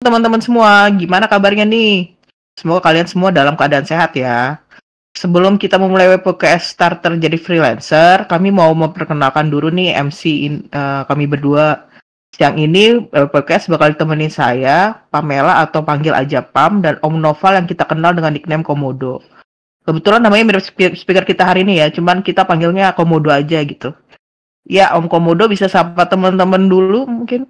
teman-teman semua, gimana kabarnya nih? Semoga kalian semua dalam keadaan sehat ya. Sebelum kita memulai podcast starter jadi freelancer, kami mau memperkenalkan dulu nih kami berdua. Siang ini podcast bakal ditemenin saya, Pamela atau panggil aja Pam, dan Om Noval yang kita kenal dengan nickname Komodo. Kebetulan namanya mirip speaker kita hari ini ya, cuman kita panggilnya Komodo aja gitu. Ya, Om Komodo bisa sapa teman-teman dulu mungkin.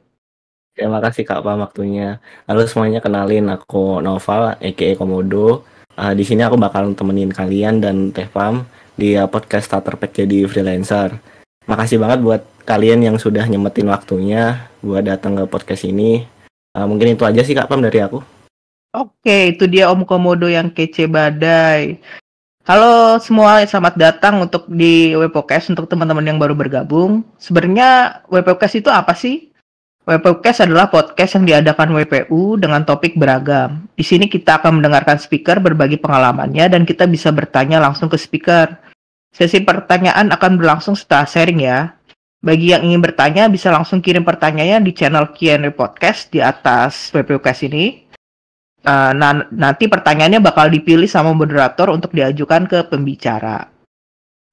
Terima kasih Kak Pam waktunya. Halo semuanya, kenalin aku Noval aka Komodo. Di sini aku bakal temenin kalian dan Teh Pam di podcast Starter Pack jadi freelancer. Makasih banget buat kalian yang sudah nyempetin waktunya buat datang ke podcast ini. Mungkin itu aja sih Kak Pam dari aku. Oke, itu dia Om Komodo yang kece badai. Halo semua, selamat datang untuk di Webpodcast untuk teman-teman yang baru bergabung. Sebenarnya Webpodcast itu apa sih? Webpodcast adalah podcast yang diadakan WPU dengan topik beragam. Di sini kita akan mendengarkan speaker berbagi pengalamannya dan kita bisa bertanya langsung ke speaker. Sesi pertanyaan akan berlangsung setelah sharing ya. Bagi yang ingin bertanya bisa langsung kirim pertanyaannya di channel Q&A Podcast di atas Webpodcast ini. Nanti pertanyaannya bakal dipilih sama moderator untuk diajukan ke pembicara.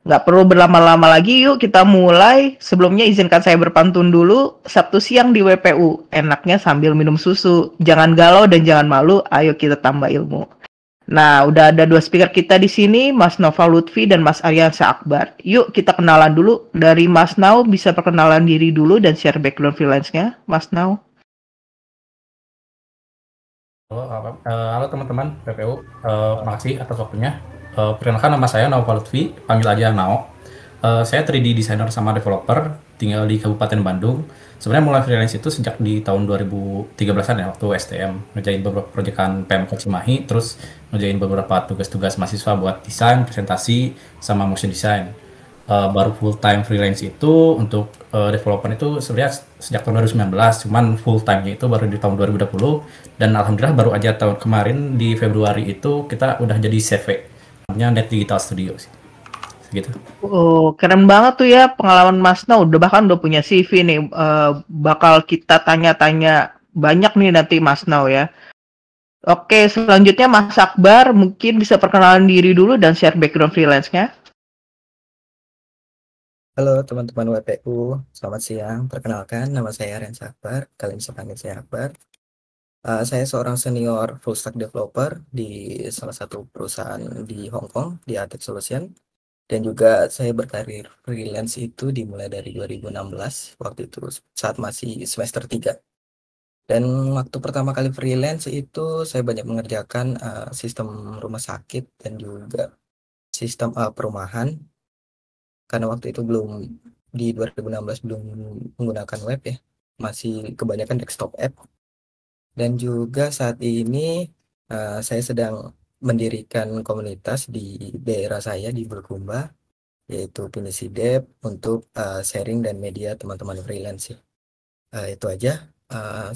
Nggak perlu berlama-lama lagi, yuk kita mulai. Sebelumnya izinkan saya berpantun dulu. Sabtu siang di WPU, enaknya sambil minum susu. Jangan galau dan jangan malu, ayo kita tambah ilmu. Nah, udah ada dua speaker kita di sini, Mas Noval Lutfi dan Mas Aryansa Akbar. Yuk kita kenalan dulu. Dari Mas Nau, bisa perkenalan diri dulu dan share background freelance-nya, Mas Nau. Halo teman-teman PPU, makasih atas waktunya. Perkenalkan, nama saya Noval Lutfi, panggil aja Nao. Saya 3D designer sama developer, tinggal di Kabupaten Bandung. Sebenarnya mulai freelance itu sejak di tahun 2013-an ya, waktu STM. Ngerjain beberapa proyekan Pemkot Cimahi, terus ngerjain beberapa tugas-tugas mahasiswa buat desain, presentasi, sama motion design. Baru full time freelance itu untuk developer itu sebenarnya sejak tahun 2019, cuman full time-nya itu baru di tahun 2020, dan alhamdulillah baru aja tahun kemarin di Februari itu kita udah jadi CV, namanya Net Digital Studio sih. Gitu. Oh, keren banget tuh ya pengalaman Mas Nau. Bahkan udah punya CV nih. Bakal kita tanya-tanya banyak nih nanti Mas Nau ya. Oke, selanjutnya Mas Akbar mungkin bisa perkenalan diri dulu dan share background freelance-nya. Halo teman-teman WPU, selamat siang. Perkenalkan, nama saya Aryansa Akbar. Kalian bisa panggil saya Akbar. Saya seorang senior full stack developer di salah satu perusahaan di Hong Kong, di Atec Solution. Dan juga saya berkarir freelance itu dimulai dari 2016, waktu itu saat masih semester 3. Dan waktu pertama kali freelance itu saya banyak mengerjakan sistem rumah sakit dan juga sistem perumahan. Karena waktu itu di 2016 belum menggunakan web ya, masih kebanyakan desktop app. Dan juga saat ini saya sedang mendirikan komunitas di daerah saya di Bulukumba, yaitu Pinisi Dev, untuk sharing dan media teman-teman freelance. Itu aja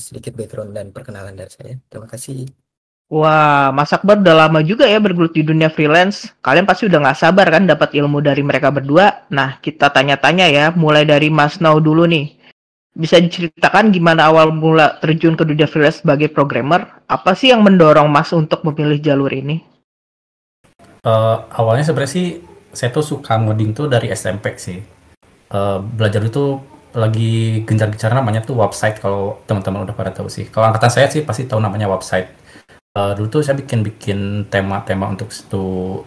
sedikit background dan perkenalan dari saya. Terima kasih. Wah, Mas Akbar udah lama juga ya bergelut di dunia freelance. Kalian pasti udah nggak sabar kan dapat ilmu dari mereka berdua. Nah, kita tanya-tanya ya, mulai dari Mas Nau dulu nih. Bisa diceritakan gimana awal mula terjun ke dunia freelance sebagai programmer? Apa sih yang mendorong Mas untuk memilih jalur ini? Awalnya sebenarnya sih saya tuh suka ngoding tuh dari SMP sih. Belajar itu lagi gencar-gencar namanya tuh website, kalau teman-teman udah pada tahu sih. Kalau angkatan saya sih pasti tahu namanya website. Dulu tuh saya bikin tema-tema untuk satu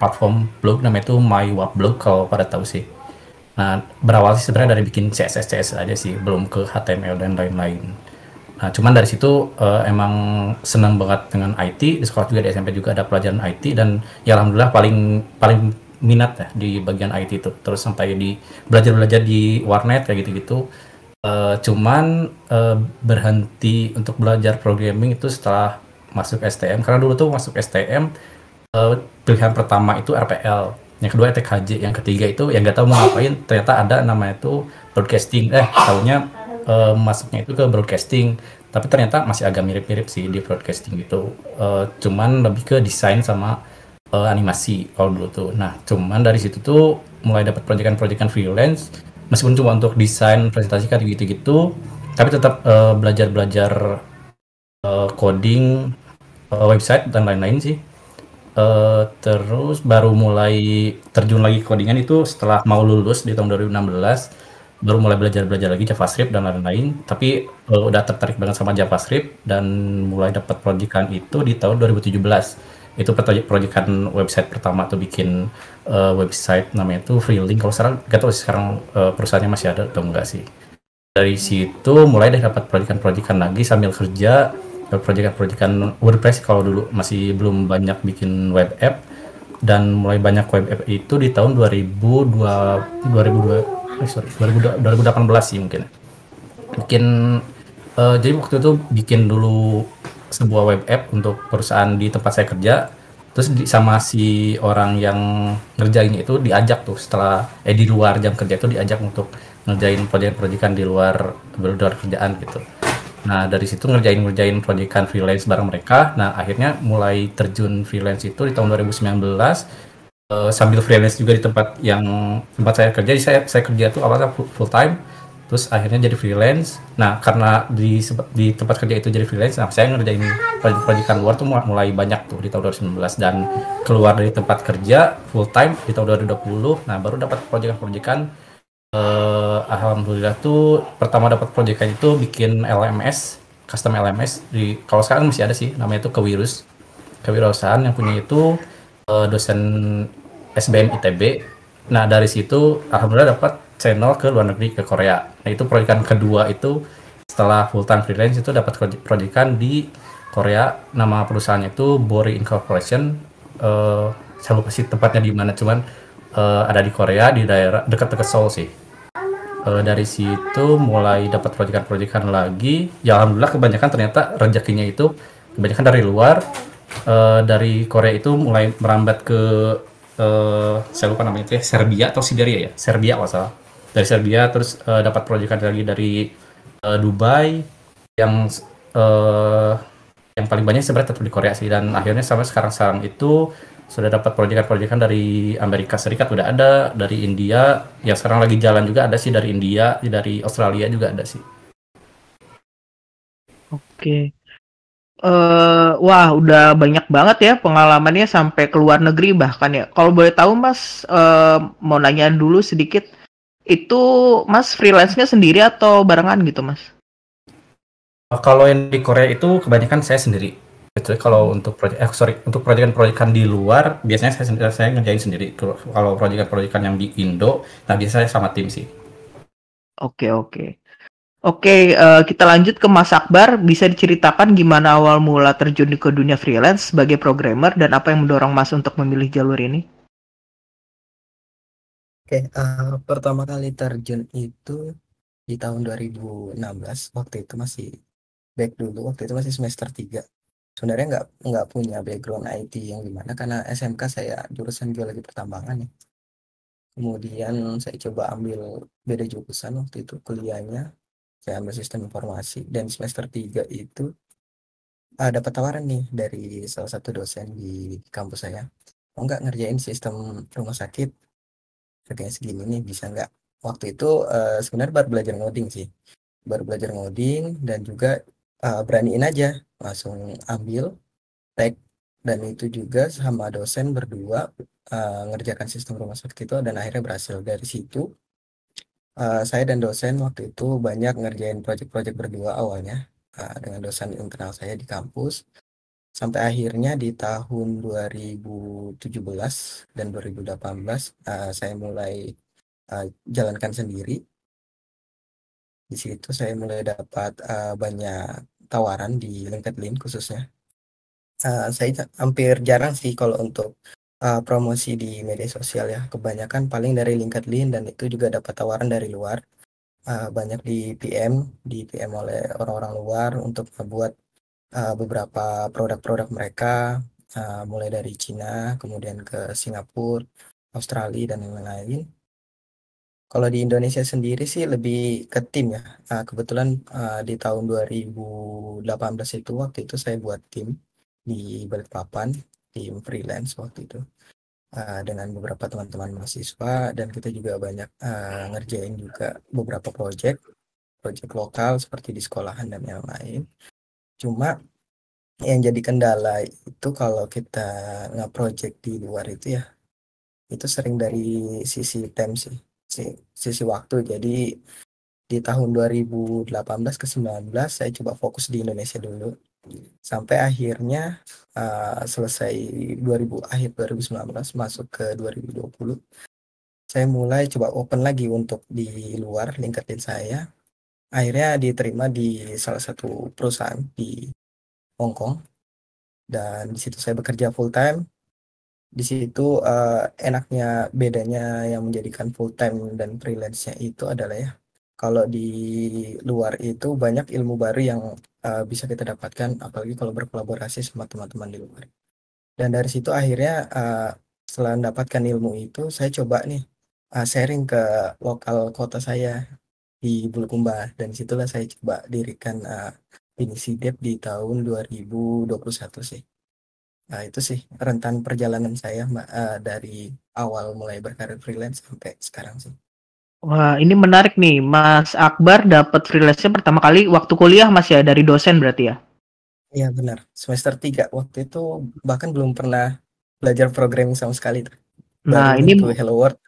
platform blog namanya itu My Web Blog, kalau pada tahu sih. Nah, berawal sih sebenarnya dari bikin CSS aja sih, belum ke HTML dan lain-lain. Nah, cuman dari situ emang senang banget dengan IT. Di sekolah juga, di SMP juga ada pelajaran IT, dan ya alhamdulillah paling minat ya di bagian IT itu. Terus sampai di belajar di warnet kayak gitu-gitu. Cuman berhenti untuk belajar programming itu setelah masuk STM. Karena dulu tuh masuk STM pilihan pertama itu RPL. Yang kedua ETKJ, yang ketiga itu yang nggak tahu mau ngapain, ternyata ada namanya itu broadcasting. Tahunya masuknya itu ke broadcasting, tapi ternyata masih agak mirip-mirip sih di broadcasting gitu. Cuman lebih ke desain sama animasi kalau dulu tuh. Nah, cuman dari situ tuh mulai dapat proyekan-proyekan freelance, meskipun cuma untuk desain presentasi kayak gitu-gitu, tapi tetap belajar coding, website dan lain-lain sih. Terus baru mulai terjun lagi codingan itu setelah mau lulus di tahun 2016, baru mulai belajar lagi JavaScript dan lain-lain. Tapi udah tertarik banget sama JavaScript dan mulai dapat proyekan itu di tahun 2017. Itu proyekan website pertama tuh, bikin website namanya tuh Freelink. Kalau sekarang gak tahu sekarang perusahaannya masih ada atau enggak sih. Dari situ mulai deh dapat proyekan lagi sambil kerja, proyekan WordPress kalau dulu masih belum banyak bikin web app, dan mulai banyak web app itu di tahun 2018 sih mungkin. Jadi waktu itu bikin dulu sebuah web app untuk perusahaan di tempat saya kerja. Terus sama si orang yang ngerjain itu diajak tuh setelah di luar jam kerja itu diajak untuk ngerjain proyek-proyekan di luar kerjaan gitu. Nah dari situ ngerjain proyekan freelance bareng mereka. Nah akhirnya mulai terjun freelance itu di tahun 2019, sambil freelance juga di tempat saya kerja. Jadi saya kerja tuh awalnya full time, terus akhirnya jadi freelance. Nah karena di tempat kerja itu jadi freelance, nah saya ngerjain proyekan luar tuh mulai banyak tuh di tahun 2019, dan keluar dari tempat kerja full time di tahun 2020. Nah baru dapat proyekan. Alhamdulillah tuh pertama dapat proyekan itu bikin LMS, custom LMS kalau sekarang masih ada sih, namanya itu Kewirausahaan, yang punya itu dosen SBM ITB. Nah dari situ alhamdulillah dapat channel ke luar negeri, ke Korea. Nah itu proyekan kedua itu setelah full time freelance itu dapat proyekan di Korea. Nama perusahaannya itu Bori Incorporation. Saya lupa sih tempatnya di mana, cuman ada di Korea, di daerah dekat-dekat Seoul sih. Dari situ mulai dapat proyekan lagi. Ya alhamdulillah kebanyakan ternyata rezekinya itu kebanyakan dari luar. Dari Korea itu mulai merambat ke saya lupa namanya itu ya, Serbia atau Siberia ya, Serbia kalau salah. Dari Serbia terus dapat proyekan lagi dari Dubai. Yang paling banyak sebenarnya tetap di Korea sih, dan akhirnya sampai sekarang itu sudah dapat proyekan dari Amerika Serikat udah ada, dari India yang sekarang lagi jalan juga ada sih, dari India, dari Australia juga ada sih. Oke. Wah, udah banyak banget ya pengalamannya sampai ke luar negeri bahkan ya. Kalau boleh tahu Mas, mau nanya dulu sedikit, itu Mas freelance-nya sendiri atau barengan gitu Mas? Kalau yang di Korea itu kebanyakan saya sendiri. Kecuali kalau untuk proyekan di luar biasanya saya ngerjain sendiri. Kalau proyekan yang di Indo, nah biasanya sama tim sih. Oke, kita lanjut ke Mas Akbar. Bisa diceritakan gimana awal mula terjun ke dunia freelance sebagai programmer dan apa yang mendorong Mas untuk memilih jalur ini? Oke, pertama kali terjun itu di tahun 2016. Waktu itu masih semester 3. Sebenarnya nggak punya background IT yang gimana, karena SMK saya jurusan geologi pertambangan ya. Kemudian saya coba ambil beda jurusan waktu itu kuliahnya. Saya ambil sistem informasi, dan semester 3 itu dapat tawaran nih dari salah satu dosen di kampus saya. Mau nggak ngerjain sistem rumah sakit? Harganya segini nih, bisa nggak? Waktu itu sebenarnya baru belajar ngoding sih. Dan juga beraniin aja langsung ambil tek, dan itu juga sama dosen berdua ngerjakan sistem rumah sakit itu, dan akhirnya berhasil. Dari situ saya dan dosen waktu itu banyak ngerjain proyek-proyek berdua awalnya dengan dosen internal saya di kampus, sampai akhirnya di tahun 2017 dan 2018 saya mulai jalankan sendiri. Di situ saya mulai dapat banyak tawaran di LinkedIn khususnya. Saya hampir jarang sih kalau untuk promosi di media sosial ya. Kebanyakan paling dari LinkedIn, dan itu juga dapat tawaran dari luar. Banyak di PM oleh orang-orang luar untuk membuat beberapa produk-produk mereka, mulai dari Cina, kemudian ke Singapura, Australia, dan lain-lain. Kalau di Indonesia sendiri sih lebih ke tim ya. Kebetulan di tahun 2018 itu, waktu itu saya buat tim di Balikpapan, tim freelance waktu itu, dengan beberapa teman-teman mahasiswa, dan kita juga banyak ngerjain juga beberapa proyek lokal seperti di sekolahan dan yang lain. Cuma Yang jadi kendala itu kalau kita nge-project di luar itu ya, itu sering dari sisi time sih, sisi waktu. Jadi di tahun 2018 ke 19 saya coba fokus di Indonesia dulu. Sampai akhirnya selesai akhir 2019 masuk ke 2020. Saya mulai coba open lagi untuk di luar LinkedIn saya. Akhirnya diterima di salah satu perusahaan di Hong Kong, dan di situ saya bekerja full time. Di situ enaknya bedanya yang menjadikan full time dan freelance-nya itu adalah ya, kalau di luar itu banyak ilmu baru yang bisa kita dapatkan, apalagi kalau berkolaborasi sama teman-teman di luar. Dan dari situ akhirnya setelah mendapatkan ilmu itu, saya coba nih sharing ke lokal kota saya di Bulukumba, dan disitulah saya coba dirikan Pinisi Dep di tahun 2021 sih. Nah, itu sih rentan perjalanan saya dari awal mulai berkarir freelance sampai sekarang sih. Wah, ini menarik nih. Mas Akbar dapat freelance-nya pertama kali waktu kuliah Mas ya, dari dosen berarti ya? Iya benar, semester 3 waktu itu bahkan belum pernah belajar programming sama sekali tuh. Baru Nah, ini nyentuh Hello World.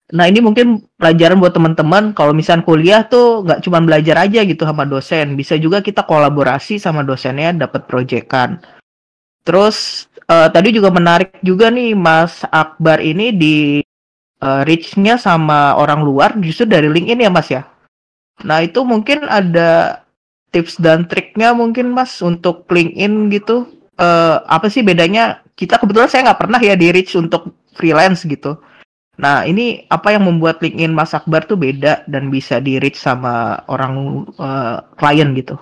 Nah, ini mungkin pelajaran buat teman-teman kalau misalnya kuliah tuh nggak cuma belajar aja gitu sama dosen, bisa juga kita kolaborasi sama dosennya dapat proyekan. Terus tadi juga menarik juga nih Mas Akbar ini di reach-nya sama orang luar justru dari LinkedIn ya Mas ya. Nah, itu mungkin ada tips dan triknya mungkin Mas untuk LinkedIn gitu. Apa sih bedanya? Kita kebetulan saya nggak pernah ya di reach untuk freelance gitu. Nah, ini apa yang membuat LinkedIn Mas Akbar tuh beda dan bisa di reach sama orang klien gitu?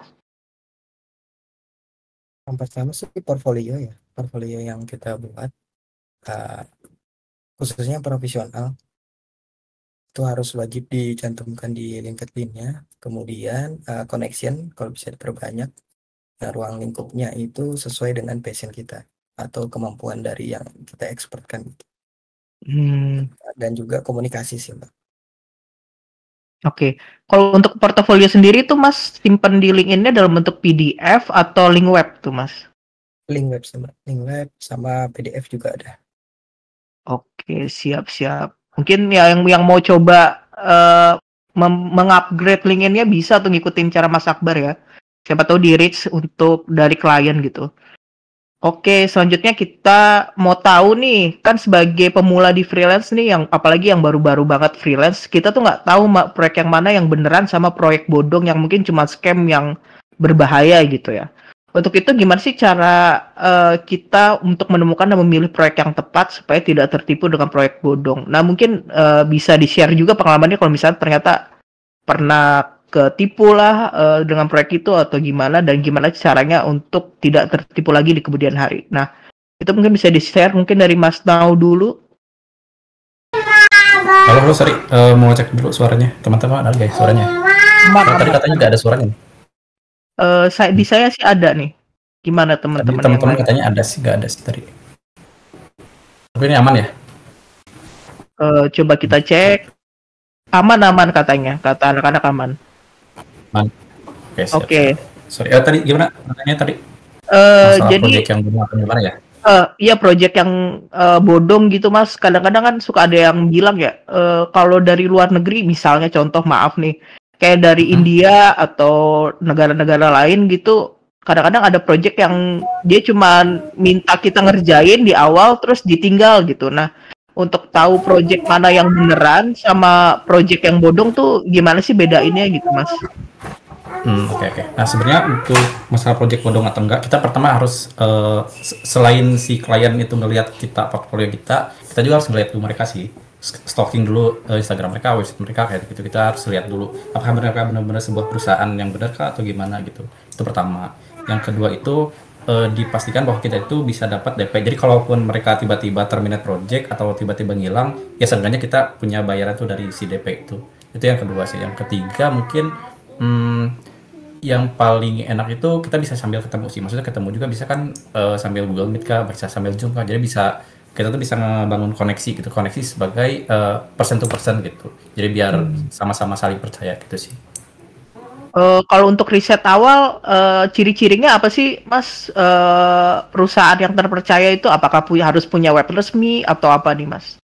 Yang pertama sih portfolio ya, portfolio yang kita buat khususnya profesional itu harus wajib dicantumkan di LinkedIn-nya. Kemudian connection kalau bisa diperbanyak, ruang lingkupnya itu sesuai dengan passion kita atau kemampuan dari yang kita expertkan gitu. Dan juga komunikasi sih Mbak. Oke. Kalau untuk portofolio sendiri tuh Mas simpen di LinkedIn-nya dalam bentuk PDF atau link web tuh Mas? Link web sama PDF juga ada. Oke, siap-siap. Mungkin ya yang mau coba mengupgrade LinkedIn-nya bisa tuh ngikutin cara Mas Akbar ya. Siapa tahu di reach untuk dari klien gitu. Oke, selanjutnya kita mau tahu nih, kan sebagai pemula di freelance nih, yang apalagi yang baru-baru banget freelance, kita tuh nggak tahu proyek yang mana yang beneran sama proyek bodong yang mungkin cuma scam yang berbahaya gitu ya. Untuk itu gimana sih cara kita untuk menemukan dan memilih proyek yang tepat supaya tidak tertipu dengan proyek bodong? Nah, mungkin bisa di-share juga pengalamannya kalau misalnya ternyata pernah ketipu lah dengan proyek itu atau gimana, dan gimana caranya untuk tidak tertipu lagi di kemudian hari. Nah, itu mungkin bisa di-share mungkin dari Mas Nau dulu. Halo, sorry, mau cek dulu suaranya. Teman-teman ada guys suaranya? Tadi katanya nggak ada suaranya. Di saya sih ada nih. Gimana teman-teman? Teman-teman katanya ada sih, nggak ada sih tadi. Tapi ini aman ya? Coba kita cek. Aman katanya, kata anak-anak aman. Oke. Sorry, tadi gimana pertanyaannya tadi? Jadi proyek yang gimana ya? Iya, proyek yang bodong gitu Mas. Kadang-kadang kan suka ada yang bilang ya, kalau dari luar negeri misalnya contoh maaf nih, kayak dari India atau negara-negara lain gitu, kadang-kadang ada proyek yang dia cuma minta kita ngerjain di awal terus ditinggal gitu. Nah, untuk tahu proyek mana yang beneran sama proyek yang bodong tuh gimana sih bedainnya gitu Mas? Oke. Nah, sebenarnya untuk masalah proyek bodong atau enggak, kita pertama harus selain si klien itu ngelihat kita portfolio kita juga harus ngelihat dulu mereka sih, stalking dulu Instagram mereka, website mereka kayak gitu. Kita harus lihat dulu apakah mereka benar-benar sebuah perusahaan yang benar kah atau gimana gitu. Itu pertama. Yang kedua itu dipastikan bahwa kita itu bisa dapat DP. Jadi kalaupun mereka tiba-tiba terminate project atau tiba-tiba ngilang, ya seenggaknya kita punya bayaran tuh dari si DP itu. Itu yang kedua sih. Yang ketiga mungkin yang paling enak itu kita bisa sambil ketemu sih. Maksudnya ketemu juga bisa kan sambil Google Meet kah, bisa sambil Zoom kah. Jadi kita tuh bisa ngebangun koneksi gitu. Koneksi sebagai person to person gitu. Jadi biar sama-sama saling percaya gitu sih. Kalau untuk riset awal, ciri-cirinya apa sih, Mas? Perusahaan yang terpercaya itu apakah harus punya web resmi atau apa nih, Mas?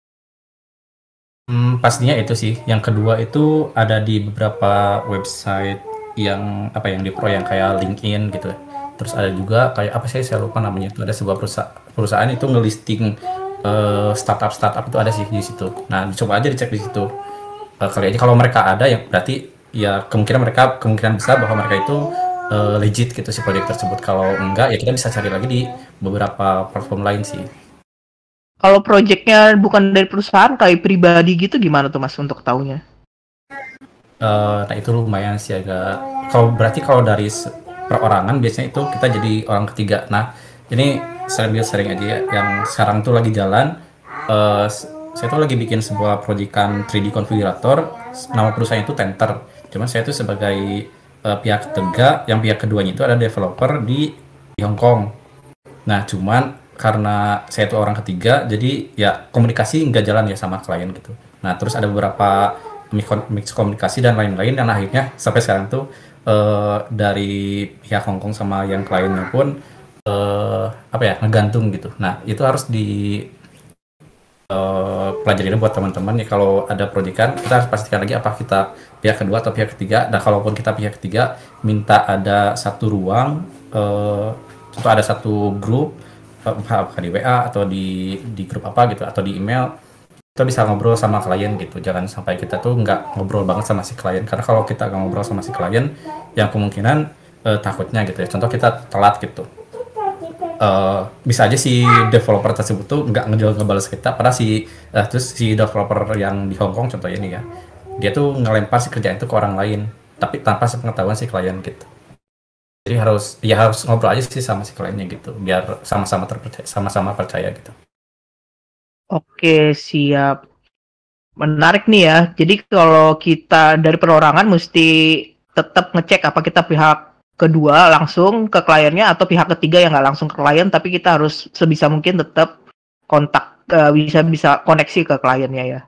Pastinya itu sih. Yang kedua itu ada di beberapa website yang apa yang di pro yang kayak LinkedIn gitu. Terus ada juga kayak apa sih, saya lupa namanya, itu ada sebuah perusahaan itu ngelisting startup itu ada sih di situ. Nah, coba aja dicek di situ. Kali aja kalau mereka ada, ya berarti ya kemungkinan besar bahwa mereka itu legit gitu si proyek tersebut. Kalau enggak, ya kita bisa cari lagi di beberapa platform lain sih. Kalau proyeknya bukan dari perusahaan, kayak pribadi gitu, gimana tuh Mas untuk tahunya? Nah itu lumayan sih agak. Kalau dari perorangan biasanya itu kita jadi orang ketiga. Nah ini sering aja ya. Yang sekarang tuh lagi jalan. Saya tuh lagi bikin sebuah proyekan 3D konfigurator. Nama perusahaan itu Tenter. Cuman saya tuh sebagai pihak ketiga. Yang pihak keduanya itu ada developer di Hong Kong. Nah cuman karena saya tuh orang ketiga, jadi ya komunikasi nggak jalan ya sama klien gitu. Nah terus ada beberapa mix komunikasi dan lain-lain, dan akhirnya sampai sekarang tuh dari pihak Hong Kong sama yang kliennya pun apa ya, ngegantung gitu. Nah itu harus di pelajarin buat teman-teman ya. Kalau ada proyekan, kita harus pastikan lagi apa kita pihak kedua atau pihak ketiga. Nah kalaupun kita pihak ketiga, minta ada satu ruang, contoh ada satu grup, apakah di WA atau di grup apa gitu, atau di email, kita bisa ngobrol sama klien gitu. Jangan sampai kita tuh nggak ngobrol banget sama si klien, karena kalau kita nggak ngobrol sama si klien, yang kemungkinan takutnya gitu ya, contoh kita telat gitu, bisa aja si developer tersebut tuh nggak ngebalas kita, padahal terus si developer yang di Hong Kong contohnya nih ya, dia tuh ngelempar si kerjaan itu ke orang lain, tapi tanpa sepengetahuan si klien gitu. Jadi harus ngobrol aja sih sama si kliennya gitu, biar sama-sama percaya gitu. Oke, siap. Menarik nih ya. Jadi kalau kita dari perorangan mesti tetap ngecek apa kita pihak kedua langsung ke kliennya atau pihak ketiga yang nggak langsung ke klien, tapi kita harus sebisa mungkin tetap kontak, bisa koneksi ke kliennya ya.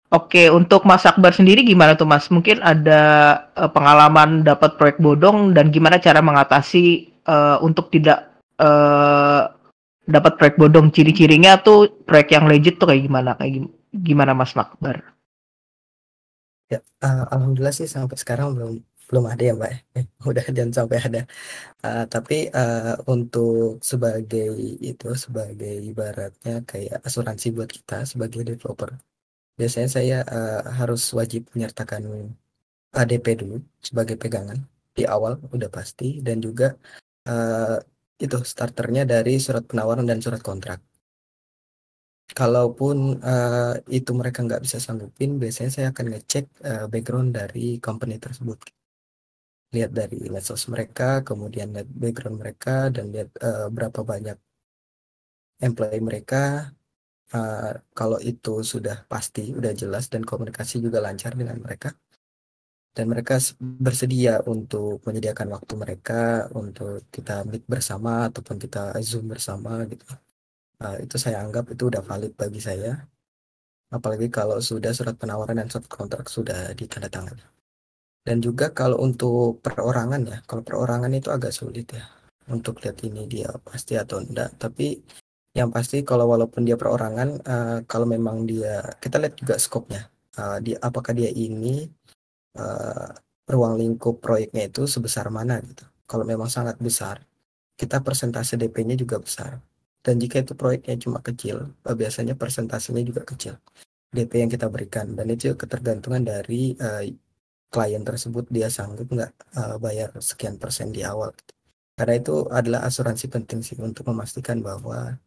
Oke, untuk Mas Akbar sendiri gimana tuh Mas? Mungkin ada pengalaman dapat proyek bodong dan gimana cara mengatasi untuk tidak dapat proyek bodong? Ciri-cirinya tuh proyek yang legit tuh kayak gimana? Gimana Mas Akbar? Ya, alhamdulillah sih sampai sekarang belum ada ya Mbak. Mudah jangan sampai ada. Tapi untuk sebagai ibaratnya kayak asuransi buat kita sebagai developer. Biasanya saya harus wajib menyertakan DP dulu sebagai pegangan di awal udah pasti, dan juga itu starternya dari surat penawaran dan surat kontrak. Kalaupun itu mereka nggak bisa sanggupin, biasanya saya akan ngecek background dari company tersebut. Lihat dari medsos mereka, kemudian lihat background mereka, dan lihat berapa banyak employee mereka. Kalau itu sudah pasti, udah jelas, dan komunikasi juga lancar dengan mereka, dan mereka bersedia untuk menyediakan waktu mereka untuk kita meet bersama ataupun kita Zoom bersama gitu, itu saya anggap itu udah valid bagi saya. Apalagi kalau sudah surat penawaran dan surat kontrak sudah ditandatangani. Dan juga kalau untuk perorangan ya, kalau perorangan itu agak sulit ya untuk lihat ini dia pasti atau enggak. Tapi yang pasti kalau walaupun dia perorangan, kalau memang kita lihat juga skopnya, apakah dia ini ruang lingkup proyeknya itu sebesar mana gitu. Kalau memang sangat besar, kita persentase DP-nya juga besar. Dan jika itu proyeknya cuma kecil, biasanya persentasenya juga kecil DP yang kita berikan. Dan itu ketergantungan dari klien tersebut, dia sanggup nggak bayar sekian persen di awal. Karena itu adalah asuransi penting sih untuk memastikan bahwa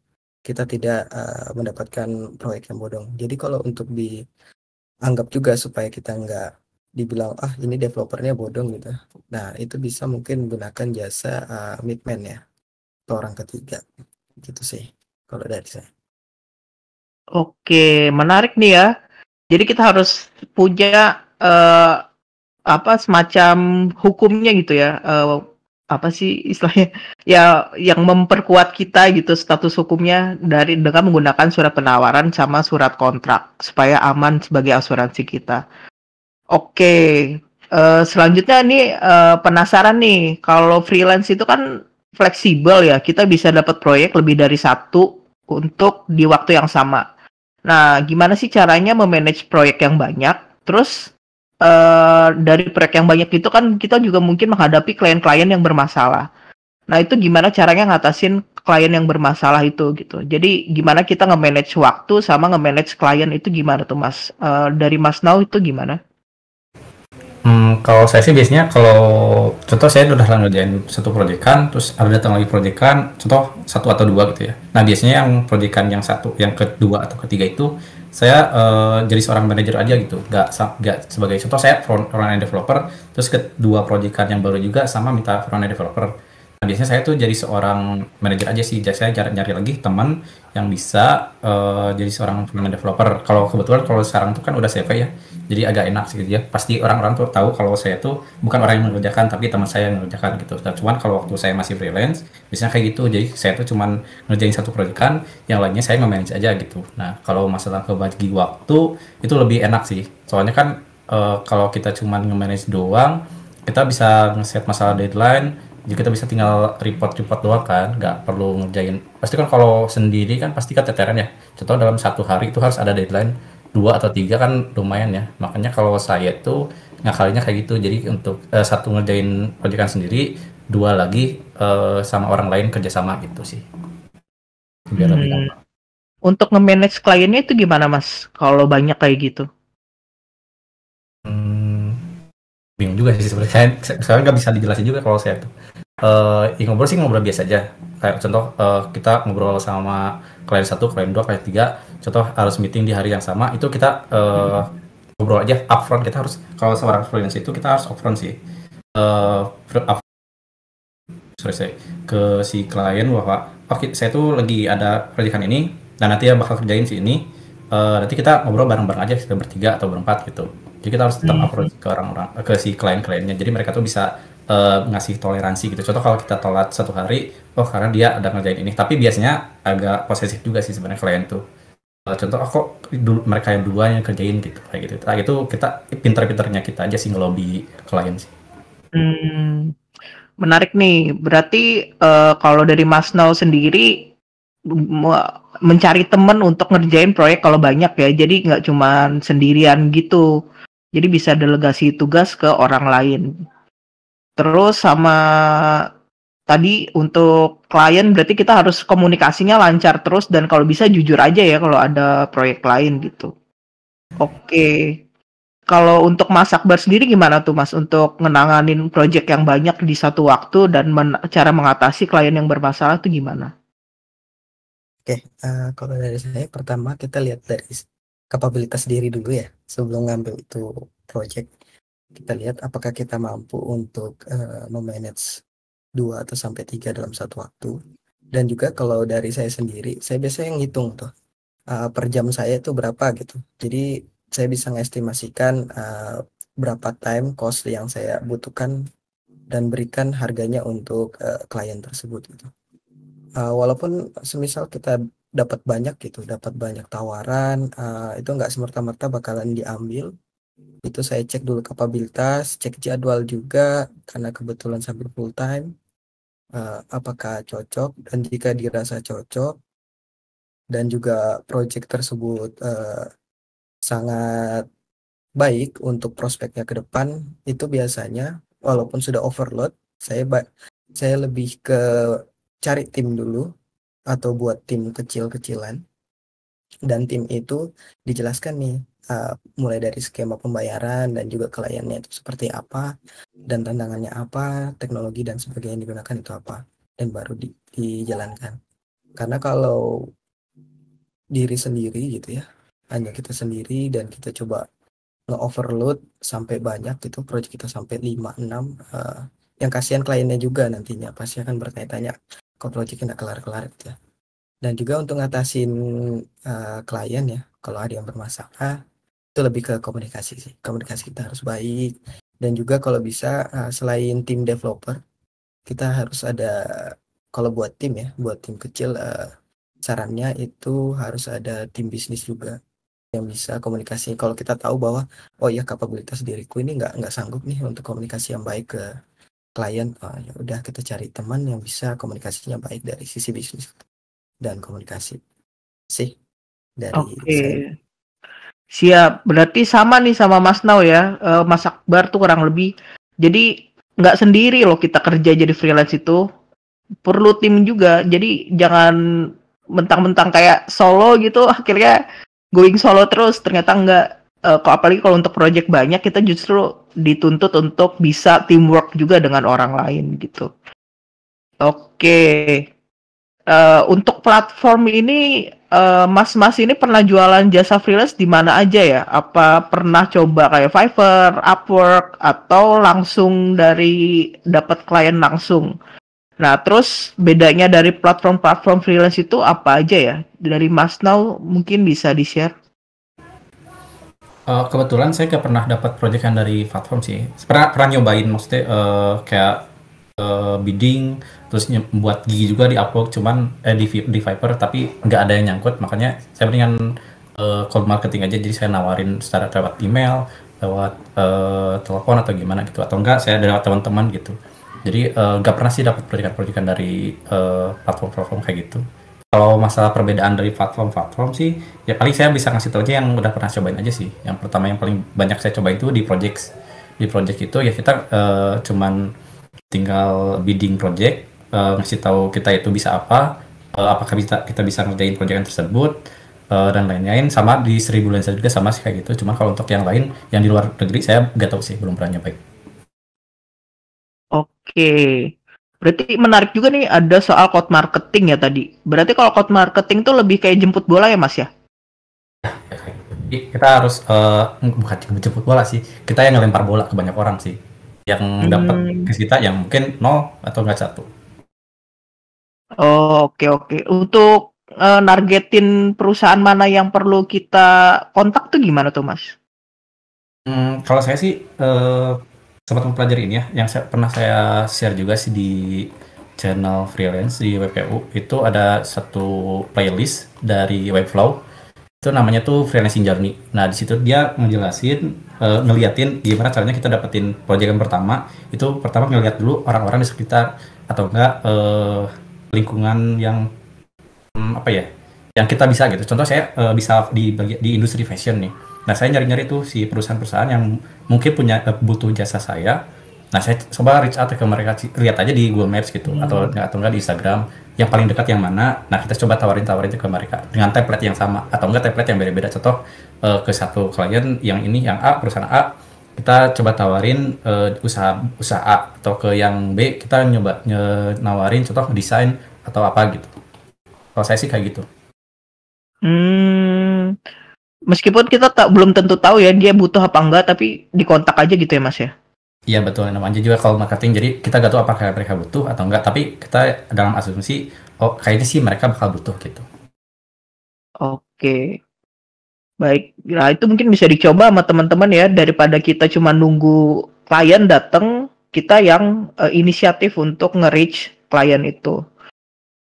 kita tidak mendapatkan proyek yang bodong. Jadi kalau untuk dianggap juga supaya kita nggak dibilang ini developernya bodong gitu. Nah itu bisa mungkin gunakan jasa midman ya, atau orang ketiga gitu sih kalau dari saya. Oke, menarik nih ya. Jadi kita harus punya semacam hukumnya gitu ya. Apa sih istilahnya? Ya yang memperkuat kita gitu status hukumnya dengan menggunakan surat penawaran sama surat kontrak supaya aman sebagai asuransi kita. Oke. selanjutnya nih penasaran nih, kalau freelance itu kan fleksibel ya, kita bisa dapat proyek lebih dari satu untuk di waktu yang sama. Nah, gimana sih caranya memanage proyek yang banyak? Terus dari proyek yang banyak itu kan kita juga mungkin menghadapi klien-klien yang bermasalah. Nah, itu gimana caranya ngatasin klien yang bermasalah itu gitu. Jadi gimana kita nge-manage waktu sama nge-manage klien itu gimana tuh Mas? Dari Mas Nau itu gimana? Kalau saya sih biasanya kalau contoh saya udah ngerjain satu proyekan, terus ada datang lagi proyekan, contoh satu atau dua gitu ya. Nah biasanya yang proyekan yang satu, yang kedua atau ketiga itu saya jadi seorang manajer aja gitu, nggak sebagai contoh saya front-end developer, terus kedua proyekan yang baru juga sama minta front-end developer. Nah, biasanya saya tuh jadi seorang manajer aja sih. Jadi saya nyari lagi teman yang bisa jadi seorang front-end developer. Kalau kebetulan kalau sekarang tuh kan udah CV ya, jadi agak enak sih gitu ya. Pasti orang-orang tuh tahu kalau saya tuh bukan orang yang mengerjakan, tapi teman saya yang mengerjakan gitu. Dan cuman kalau waktu saya masih freelance, biasanya kayak gitu. Jadi saya tuh cuman ngerjain satu proyekan, yang lainnya saya nge-manage aja gitu. Nah, kalau masalah kebagi waktu itu lebih enak sih. Soalnya kan kalau kita cuman nge-manage doang, kita bisa nge-set masalah deadline, jadi kita bisa tinggal report doang kan, nggak perlu ngerjain. Pasti kan kalau sendiri kan pasti keteteran ya. Contoh dalam satu hari itu harus ada deadline 2 atau 3 kan lumayan ya. Makanya kalau saya tuh ngakalinya kayak gitu. Jadi untuk satu ngerjain proyekan sendiri, 2 lagi sama orang lain kerjasama gitu sih. Biar lebih gampang. Untuk nge-manage kliennya itu gimana Mas? Kalau banyak kayak gitu? Bingung juga sih sebenarnya. Saya nggak bisa dijelasin juga kalau saya tuh. Ngobrol sih ngobrol biasa aja. Kayak contoh kita ngobrol sama klien 1, klien 2, klien 3. Contoh harus meeting di hari yang sama, itu kita ngobrol aja upfront. Kita harus, kalau seorang freelance itu kita harus upfront sih. Ke si klien bahwa oke, saya tuh lagi ada proyekan ini dan nanti ya bakal kerjain si ini. Nanti kita ngobrol bareng-bareng aja, kita bertiga atau berempat gitu. Jadi kita harus tetap approach ke orang-orang, ke si klien-kliennya. Jadi mereka tuh bisa ngasih toleransi gitu. Contoh kalau kita telat 1 hari, oh karena dia ada ngerjain ini. Tapi biasanya agak posesif juga sih sebenarnya klien tuh. Contoh, kok mereka yang duluan yang kerjain gitu, kayak gitu. Nah, itu kita pinter-pinternya kita aja sih ngelobi klien sih. Menarik nih. Berarti kalau dari Mas Nau sendiri mencari teman untuk ngerjain proyek kalau banyak ya. Jadi nggak cuma sendirian gitu. Jadi bisa delegasi tugas ke orang lain. Terus sama tadi untuk klien berarti kita harus komunikasinya lancar terus dan kalau bisa jujur aja ya kalau ada proyek lain gitu. Oke. Kalau untuk Mas Akbar sendiri gimana tuh Mas untuk menanganin proyek yang banyak di satu waktu dan cara mengatasi klien yang bermasalah tuh gimana? Oke, kalau dari saya pertama kita lihat dari kapabilitas diri dulu ya sebelum ngambil itu project. Kita lihat apakah kita mampu untuk memanage 2 atau sampai 3 dalam satu waktu. Dan juga kalau dari saya sendiri, saya biasanya ngitung tuh per jam saya itu berapa gitu. Jadi saya bisa mengestimasikan berapa time cost yang saya butuhkan dan berikan harganya untuk klien tersebut gitu. Walaupun semisal kita dapat banyak gitu, dapat banyak tawaran, itu nggak semerta-merta bakalan diambil. Itu saya cek dulu kapabilitas, cek jadwal juga karena kebetulan sambil full time, apakah cocok, dan jika dirasa cocok dan juga project tersebut sangat baik untuk prospeknya ke depan, itu biasanya walaupun sudah overload, saya lebih ke cari tim dulu atau buat tim kecil-kecilan, dan tim itu dijelaskan nih mulai dari skema pembayaran dan juga kliennya itu seperti apa dan tantangannya apa, teknologi dan sebagainya yang digunakan itu apa, dan baru dijalankan. Karena kalau diri sendiri gitu ya, hanya kita sendiri dan kita coba nge-overload sampai banyak gitu, project kita sampai 5-6, yang kasihan kliennya juga nantinya pasti akan bertanya-tanya kok projectnya nggak kelar-kelar gitu ya. Dan juga untuk ngatasin klien ya, kalau ada yang bermasalah itu lebih ke komunikasi sih. Komunikasi kita harus baik, dan juga kalau bisa selain tim developer, kita harus ada, kalau buat tim ya, buat tim kecil, sarannya itu harus ada tim bisnis juga. yang bisa komunikasi. Kalau kita tahu bahwa oh iya kapabilitas diriku ini nggak sanggup nih untuk komunikasi yang baik ke klien, ya udah kita cari teman yang bisa komunikasinya baik dari sisi bisnis dan komunikasi sih dari Oke. saya. Siap, berarti sama nih sama Mas Nau ya, Mas Akbar tuh kurang lebih. Jadi nggak sendiri loh kita kerja jadi freelance itu, perlu tim juga. Jadi jangan mentang-mentang kayak solo gitu, akhirnya going solo terus. Ternyata nggak. Apalagi kalau untuk project banyak, kita justru dituntut untuk bisa teamwork juga dengan orang lain gitu. Oke. Untuk platform ini, Mas ini pernah jualan jasa freelance di mana aja ya? Apa pernah coba kayak Fiverr, Upwork, atau langsung dari dapat klien langsung? Nah, terus bedanya dari platform-platform freelance itu apa aja ya? Dari Mas Now mungkin bisa di-share? Kebetulan saya nggak pernah dapat project yang dari platform sih. Pernah nyobain maksudnya kayak bidding, terus membuat gigi juga di Upwork, cuman di Fiverr, tapi nggak ada yang nyangkut. Makanya saya mendingan cold marketing aja. Jadi saya nawarin secara lewat email, lewat telepon atau gimana gitu, atau enggak saya lewat teman-teman gitu. Jadi nggak pernah sih dapat proyekan-proyekan dari platform-platform kayak gitu. Kalau masalah perbedaan dari platform-platform sih, ya paling saya bisa ngasih tau aja yang udah pernah cobain aja sih. Yang pertama yang paling banyak saya coba itu di project. Di project itu ya kita cuman tinggal bidding project, ngasih tahu kita itu bisa apa, apakah kita bisa ngerjain proyekan tersebut, dan lain-lain. Sama di Freelancer juga sama sih kayak gitu. Cuman kalau untuk yang lain, yang di luar negeri saya nggak tahu sih, belum pernah nyobain. Oke. Berarti menarik juga nih ada soal code marketing ya tadi. Berarti kalau code marketing tuh lebih kayak jemput bola ya Mas ya? Jadi kita harus bukan jemput bola sih, kita yang ngelempar bola ke banyak orang sih. Yang dapat ke kita yang mungkin 0 atau nggak 1. Oh, oke. Untuk nargetin perusahaan mana yang perlu kita kontak tuh gimana tuh Mas? Kalau saya sih sempat mempelajari ini ya, yang pernah saya share juga sih di channel freelance di WPU, itu ada satu playlist dari Webflow, itu namanya tuh Freelancing Journey. Nah di situ dia ngejelasin, ngeliatin gimana caranya kita dapetin proyek yang pertama. Itu pertama ngeliat dulu orang-orang di sekitar, atau enggak lingkungan yang apa ya, yang kita bisa gitu. Contoh saya bisa di industri fashion nih. Nah saya nyari-nyari tuh si perusahaan-perusahaan yang mungkin punya butuh jasa saya. Nah saya coba reach out ke mereka, lihat aja di Google Maps gitu, atau enggak di Instagram yang paling dekat yang mana. Nah kita coba tawarin ke mereka dengan template yang sama, atau enggak template yang beda-beda. Contoh ke satu klien yang ini, yang A, perusahaan A, kita coba tawarin usaha A, atau ke yang B kita nyoba nawarin contoh desain atau apa gitu. Kalau saya sih kayak gitu. Meskipun kita belum tentu tahu ya dia butuh apa enggak, tapi dikontak aja gitu ya Mas ya? Iya betul, namanya juga kalau marketing, jadi kita gak tahu apakah mereka butuh atau enggak, tapi kita dalam asumsi, oh kayaknya sih mereka bakal butuh gitu. Oke. Baik, nah itu mungkin bisa dicoba sama teman-teman ya, daripada kita cuma nunggu klien datang, kita yang inisiatif untuk nge-reach klien itu.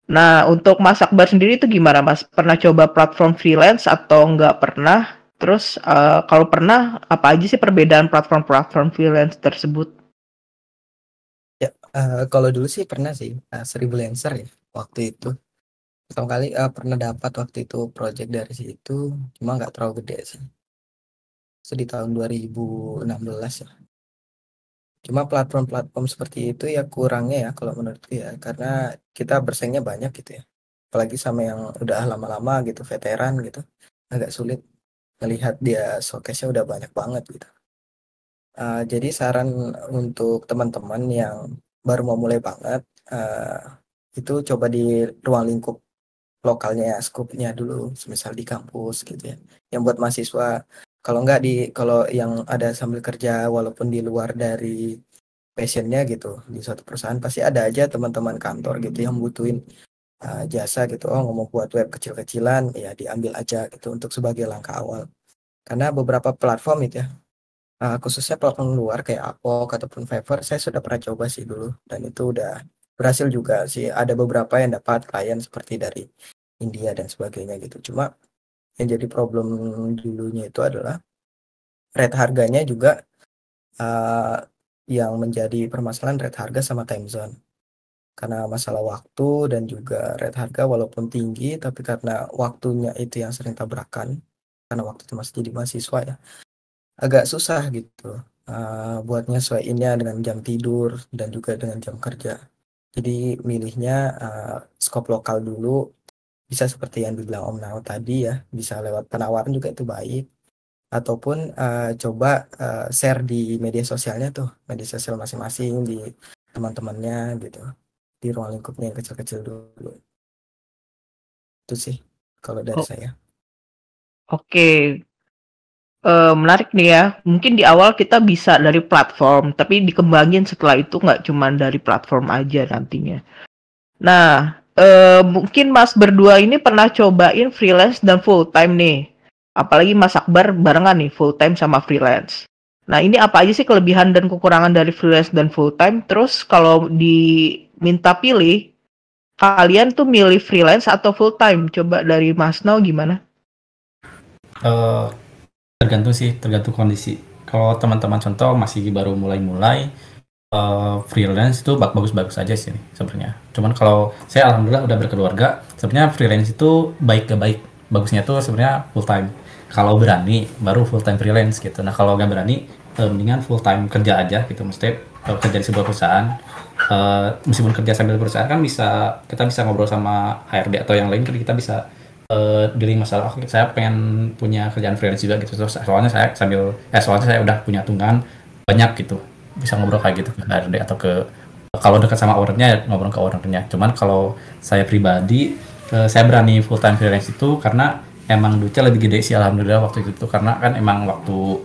Nah, untuk Mas Akbar sendiri itu gimana Mas? Pernah coba platform freelance atau nggak pernah? Terus kalau pernah, apa aja sih perbedaan platform-platform freelance tersebut? Ya, kalau dulu sih pernah sih, Freelancer ya waktu itu. Pertama kali pernah dapat waktu itu project dari situ, cuma nggak terlalu gede sih. So, di tahun 2016 ya. Cuma platform-platform seperti itu ya kurangnya ya kalau menurutku ya, karena kita bersaingnya banyak gitu ya. Apalagi sama yang udah lama-lama gitu, veteran gitu, agak sulit melihat dia showcase-nya udah banyak banget gitu. Jadi saran untuk teman-teman yang baru mau mulai banget, itu coba di ruang lingkup lokalnya ya, skupnya dulu, misal di kampus gitu ya. Yang buat mahasiswa, kalau yang ada sambil kerja walaupun di luar dari passionnya gitu di suatu perusahaan, pasti ada aja teman-teman kantor gitu yang butuhin jasa gitu. Oh, mau buat web kecil-kecilan, ya diambil aja gitu untuk sebagai langkah awal. Karena beberapa platform itu ya, khususnya platform luar kayak Upwork ataupun Fiverr, saya sudah pernah coba sih dulu, dan itu udah berhasil juga sih. Ada beberapa yang dapat klien seperti dari India dan sebagainya gitu. Cuma yang jadi problem dulunya itu adalah rate harganya juga yang menjadi permasalahan rate harga sama time zone. Karena masalah waktu dan juga rate harga walaupun tinggi, tapi karena waktunya itu yang sering tabrakan, karena waktu itu masih jadi mahasiswa ya, agak susah gitu buat nyesuaiinnya dengan jam tidur dan juga dengan jam kerja. Jadi milihnya skop lokal dulu, bisa seperti yang dibilang Om Nao tadi ya, bisa lewat penawaran juga itu baik, ataupun coba share di media sosialnya tuh, media sosial masing-masing di teman-temannya gitu, di ruang lingkupnya yang kecil-kecil dulu. Itu sih kalau dari Oh, saya. Oke, menarik nih ya. Mungkin di awal kita bisa dari platform, tapi dikembangin setelah itu nggak cuma dari platform aja nantinya. Nah, mungkin Mas berdua ini pernah cobain freelance dan full time nih. Apalagi Mas Akbar barengan nih, full time sama freelance. Nah, ini apa aja sih kelebihan dan kekurangan dari freelance dan full time? Terus kalau diminta pilih, kalian tuh milih freelance atau full time? Coba dari Mas Nau gimana? Eh, tergantung sih, tergantung kondisi. Kalau teman-teman contoh masih baru mulai-mulai, freelance itu bagus-bagus aja sih sebenarnya. Cuman kalau saya alhamdulillah udah berkeluarga, sebenarnya freelance itu baik ke baik. Bagusnya tuh sebenarnya full time. Kalau berani baru full time freelance gitu. Nah kalau nggak berani, mendingan full time kerja aja gitu. Mesti kerja di sebuah perusahaan. Meskipun kerja sambil perusahaan kan kita bisa ngobrol sama HRD atau yang lain, kita bisa dealing masalah. Oke, saya pengen punya kerjaan freelance juga gitu. Terus soalnya saya udah punya tunggangan banyak gitu, bisa ngobrol kayak gitu ke HRD atau kalau dekat sama ownernya ya ngobrol ke ownernya. Cuman kalau saya pribadi, saya berani full time freelance itu karena emang duitnya lebih gede sih alhamdulillah waktu itu karena kan emang waktu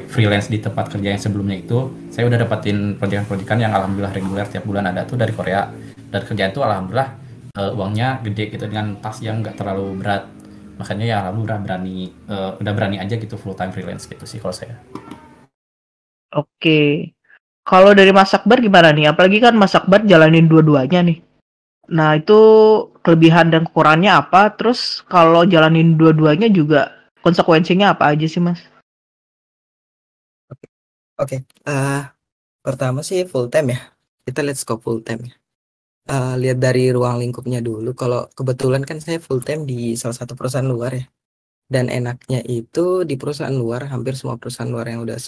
freelance di tempat kerja yang sebelumnya itu saya udah dapatin proyekan-proyekan yang alhamdulillah reguler tiap bulan ada tuh dari Korea, dan kerjaan itu alhamdulillah uangnya gede gitu dengan tas yang nggak terlalu berat, makanya ya alhamdulillah udah berani aja gitu full time freelance gitu sih kalau saya. Oke. Kalau dari Mas Akbar gimana nih? Apalagi kan Mas Akbar jalanin dua-duanya nih. Nah, itu kelebihan dan kekurangannya apa? Terus kalau jalanin dua-duanya juga konsekuensinya apa aja sih, Mas? Oke, pertama sih full time ya. Kita lihat skop full time ya. Lihat dari ruang lingkupnya dulu. Kalau kebetulan kan saya full time di salah satu perusahaan luar ya. Dan enaknya itu di perusahaan luar, hampir semua perusahaan luar yang udah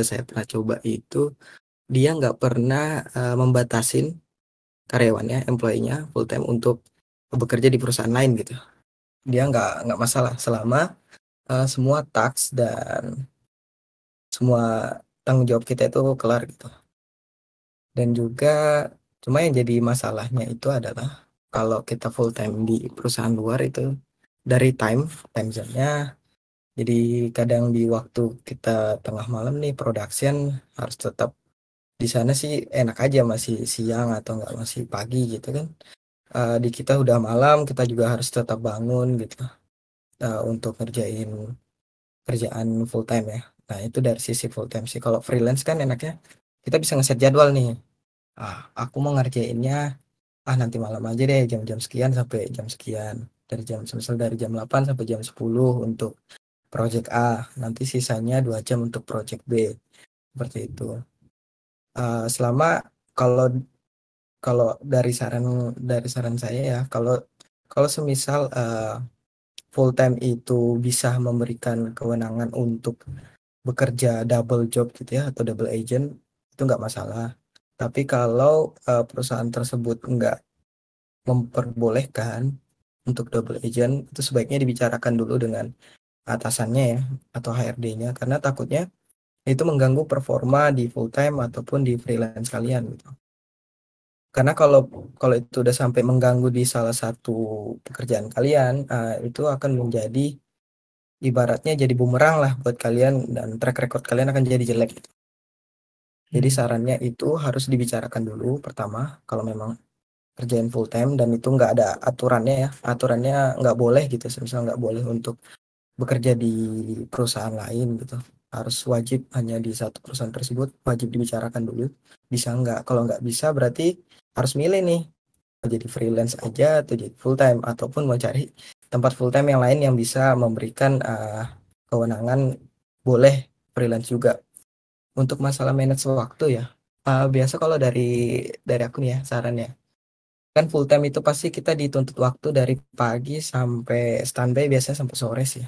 saya pernah coba itu, dia nggak pernah membatasin karyawannya, employee-nya full time untuk bekerja di perusahaan lain gitu. Dia nggak masalah selama semua tax dan semua tanggung jawab kita itu kelar gitu. Dan juga cuma yang jadi masalahnya itu adalah kalau kita full time di perusahaan luar itu dari time zone-nya, jadi kadang di waktu kita tengah malam nih production harus tetap di sana sih enak aja masih siang atau enggak masih pagi gitu kan. Di kita udah malam kita juga harus tetap bangun gitu untuk ngerjain kerjaan full time ya. Nah itu dari sisi full time sih. Kalau freelance kan enaknya kita bisa ngeset jadwal nih. Aku mau ngerjainnya nanti malam aja deh jam-jam sekian sampai jam sekian. Misal dari jam 8 sampai jam 10 untuk project A, nanti sisanya 2 jam untuk project B. Seperti itu. Selama kalau dari saran saya ya, kalau semisal full time itu bisa memberikan kewenangan untuk bekerja double job gitu ya atau double agent, itu nggak masalah. Tapi kalau perusahaan tersebut nggak memperbolehkan untuk double agent, itu sebaiknya dibicarakan dulu dengan atasannya ya atau HRD-nya, karena takutnya itu mengganggu performa di full time ataupun di freelance kalian gitu. Karena kalau itu udah sampai mengganggu di salah satu pekerjaan kalian, itu akan menjadi ibaratnya jadi bumerang lah buat kalian dan track record kalian akan jadi jelek gitu. Jadi sarannya itu harus dibicarakan dulu pertama kalau memang kerjain full time dan itu nggak ada aturannya ya, aturannya nggak boleh gitu, misalnya nggak boleh untuk bekerja di perusahaan lain gitu, harus wajib hanya di satu perusahaan tersebut, wajib dibicarakan dulu bisa nggak. Kalau nggak bisa berarti harus milih nih, mau jadi freelance aja atau jadi full time ataupun mau cari tempat full time yang lain yang bisa memberikan kewenangan boleh freelance juga. Untuk masalah manage waktu ya, biasa kalau dari aku nih ya sarannya, kan full time itu pasti kita dituntut waktu dari pagi sampai standby biasanya sampai sore sih,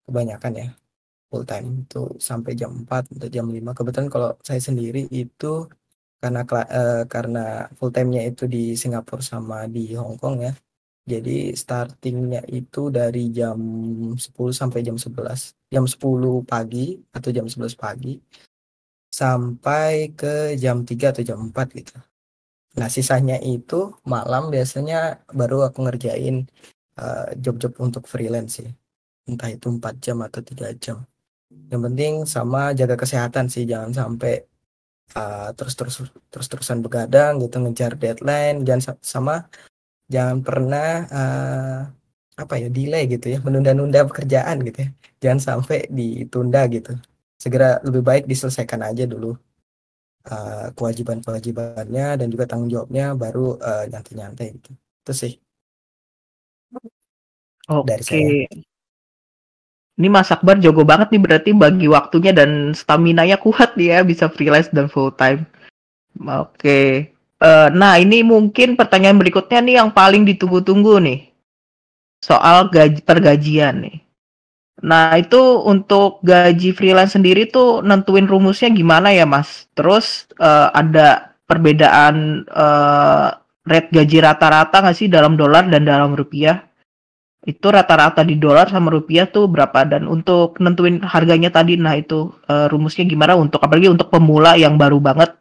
kebanyakan ya full time itu sampai jam 4 atau jam 5. Kebetulan kalau saya sendiri itu karena full time-nya itu di Singapura sama di Hong Kong ya. Jadi startingnya itu dari jam 10 sampai jam 11. Jam 10 pagi atau jam 11 pagi sampai ke jam 3 atau jam 4 gitu. Nah, sisanya itu malam biasanya baru aku ngerjain job-job untuk freelance sih. Entah itu 4 jam atau 3 jam. Yang penting sama jaga kesehatan sih, jangan sampai terus-terusan begadang gitu ngejar deadline, jangan pernah delay gitu ya, menunda-nunda pekerjaan gitu ya, jangan sampai ditunda gitu, segera lebih baik diselesaikan aja dulu kewajiban-kewajibannya dan juga tanggung jawabnya, baru nyantai-nyantai gitu. Itu sih dari Oke. saya. Ini Mas Akbar jago banget nih berarti bagi waktunya dan stamina-nya kuat dia bisa freelance dan full time. Oke. Nah, ini mungkin pertanyaan berikutnya nih yang paling ditunggu-tunggu nih. Soal pergajian nih. Nah, itu untuk gaji freelance sendiri tuh nentuin rumusnya gimana ya, Mas? Terus ada perbedaan rate gaji rata-rata nggak sih dalam dolar dan dalam rupiah? Itu rata-rata di dolar sama rupiah tuh berapa? Dan untuk nentuin harganya tadi, nah itu rumusnya gimana untuk apalagi untuk pemula yang baru banget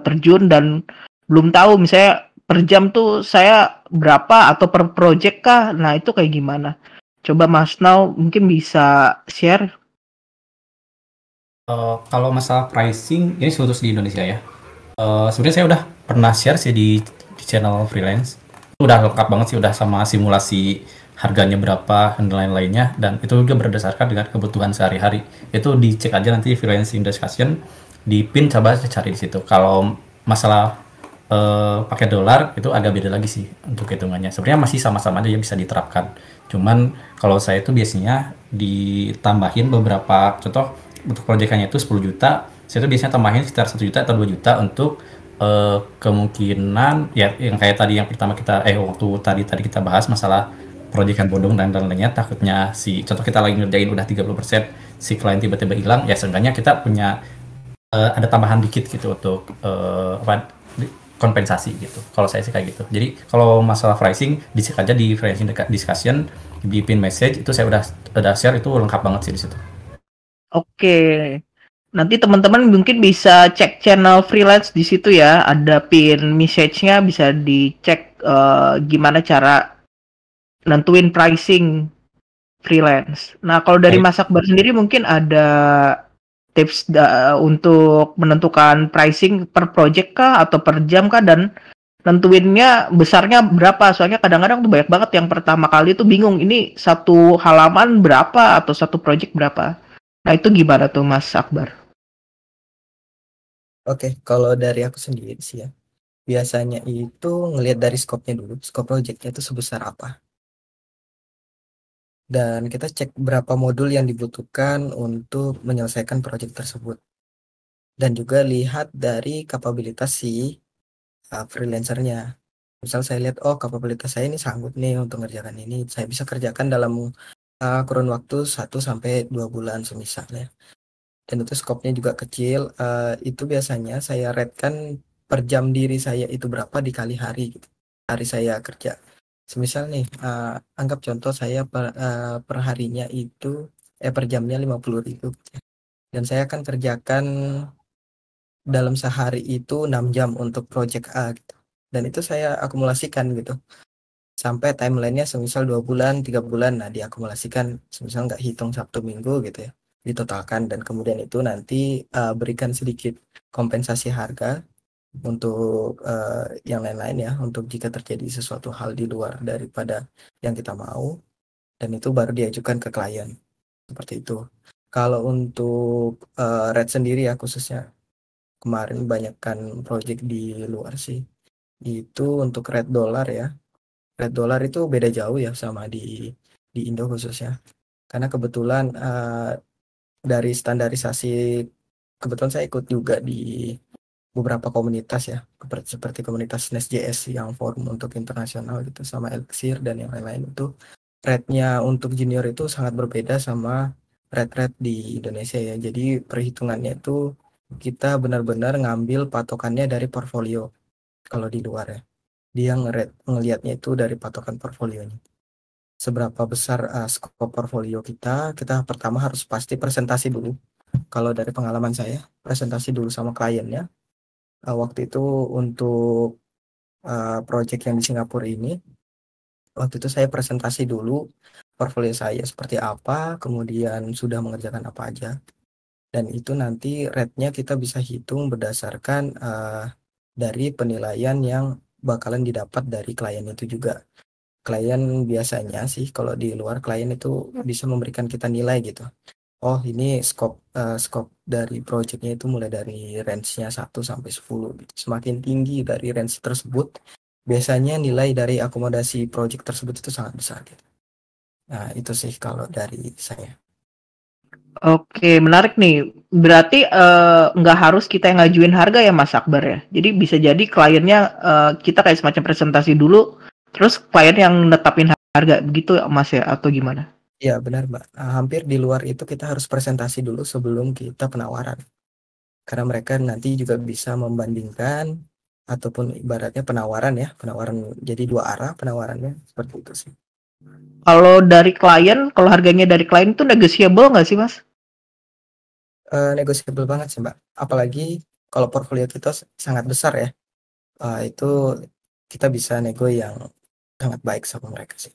terjun dan belum tahu misalnya per jam tuh saya berapa atau per project kah? Nah, itu kayak gimana? Coba Mas Nau mungkin bisa share. Kalau masalah pricing, ini khusus di Indonesia ya. Sebenarnya saya udah pernah share sih di channel freelance. Udah lengkap banget sih, udah sama simulasi harganya berapa dan lain-lainnya. Dan itu juga berdasarkan dengan kebutuhan sehari-hari. Itu dicek aja nanti freelancing discussion, di pin coba cari di situ. Kalau masalah pakai dolar itu agak beda lagi sih untuk hitungannya. Sebenarnya masih sama-sama aja ya, bisa diterapkan. Cuman kalau saya itu biasanya ditambahin beberapa, contoh untuk proyekannya itu 10 juta, saya itu biasanya tambahin sekitar 1 juta atau 2 juta untuk kemungkinan ya yang kayak tadi yang pertama kita waktu tadi kita bahas masalah proyekan bodong dan lainnya, takutnya contoh kita lagi ngerjain udah 30%, si klien tiba-tiba hilang, ya seenggaknya kita punya ada tambahan dikit gitu untuk kompensasi gitu. Kalau saya sih kayak gitu. Jadi kalau masalah pricing dicek aja di pricing discussion di pin message, itu saya udah share, itu lengkap banget sih di situ. Oke. Nanti teman-teman mungkin bisa cek channel freelance di situ ya. Ada pin message-nya, bisa dicek gimana cara nentuin pricing freelance. Nah, kalau dari Mas Akbar sendiri mungkin ada tips untuk menentukan pricing per project kah atau per jam kah, dan nentuinnya besarnya berapa? Soalnya kadang-kadang tuh banyak banget yang pertama kali tuh bingung ini satu halaman berapa atau satu project berapa. Nah, itu gimana tuh Mas Akbar? Oke, kalau dari aku sendiri sih ya, biasanya itu ngelihat dari skopnya dulu, skop projectnya itu sebesar apa. Dan kita cek berapa modul yang dibutuhkan untuk menyelesaikan proyek tersebut. Dan juga lihat dari kapabilitas si freelancernya. Misal saya lihat, oh kapabilitas saya ini sanggup nih untuk mengerjakan ini, saya bisa kerjakan dalam kurun waktu 1-2 bulan semisalnya. Dan itu skopnya juga kecil, itu biasanya saya ratekan per jam diri saya itu berapa dikali hari gitu. Hari saya kerja. Semisal nih, anggap contoh saya per harinya itu per jamnya 50.000 dan saya akan kerjakan dalam sehari itu 6 jam untuk project A gitu. Dan itu saya akumulasikan gitu sampai timelinenya semisal 2 bulan 3 bulan. Nah, diakumulasikan, semisal nggak hitung Sabtu Minggu gitu ya, ditotalkan, dan kemudian itu nanti berikan sedikit kompensasi harga untuk yang lain-lain ya, untuk jika terjadi sesuatu hal di luar daripada yang kita mau, dan itu baru diajukan ke klien seperti itu. Kalau untuk rate sendiri ya, khususnya kemarin banyakkan project di luar sih, itu untuk rate dolar ya, Rate dolar itu beda jauh ya sama di Indo khususnya. Karena kebetulan dari standarisasi, kebetulan saya ikut juga di beberapa komunitas ya, seperti komunitas Nest.js yang forum untuk internasional gitu, sama Elixir dan yang lain-lain. Itu rate-nya untuk junior itu sangat berbeda sama rate-rate di Indonesia ya. Jadi perhitungannya itu kita benar-benar ngambil patokannya dari portfolio. Kalau di luar ya, dia ngelihatnya itu dari patokan portfolionya. Seberapa besar skop portfolio kita pertama harus pasti presentasi dulu. Kalau dari pengalaman saya, presentasi dulu sama kliennya. Waktu itu untuk project yang di Singapura ini, waktu itu saya presentasi dulu portfolio saya seperti apa, kemudian sudah mengerjakan apa aja. Dan itu nanti rate-nya kita bisa hitung berdasarkan dari penilaian yang bakalan didapat dari klien itu juga. Klien biasanya sih kalau di luar, klien itu bisa memberikan kita nilai gitu. Oh, ini scope dari projectnya itu mulai dari range-nya 1 sampai 10 gitu. Semakin tinggi dari range tersebut, biasanya nilai dari akomodasi project tersebut itu sangat besar gitu. Nah, itu sih kalau dari saya. Oke, menarik nih. Berarti nggak harus kita yang ngajuin harga ya Mas Akbar ya. Jadi bisa jadi kliennya kita kayak semacam presentasi dulu, terus klien yang netapin harga begitu Mas ya, atau gimana? Ya benar Mbak. Hampir di luar itu kita harus presentasi dulu sebelum kita penawaran. Karena mereka nanti juga bisa membandingkan ataupun ibaratnya penawaran ya, penawaran jadi dua arah penawarannya seperti itu sih. Kalau dari klien, kalau harganya dari klien itu negotiable nggak sih Mas? Negotiable banget sih Mbak. Apalagi kalau portfolio kita sangat besar ya, itu kita bisa nego yang sangat baik sama mereka sih.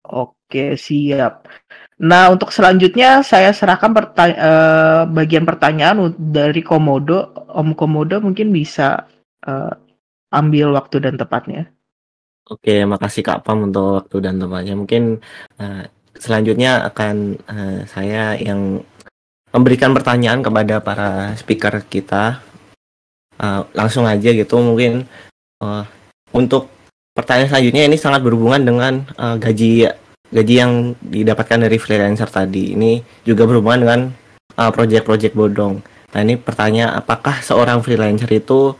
Oke, siap. Nah, untuk selanjutnya saya serahkan bagian pertanyaan dari Komodo. Om Komodo mungkin bisa ambil waktu dan tepatnya. Oke, makasih Kak Pam untuk waktu dan tempatnya. Mungkin selanjutnya akan saya yang memberikan pertanyaan kepada para speaker kita. Langsung aja gitu, mungkin untuk pertanyaan selanjutnya ini sangat berhubungan dengan gaji yang didapatkan dari freelancer tadi. Ini juga berhubungan dengan project-project bodong. Nah, ini pertanyaan, apakah seorang freelancer itu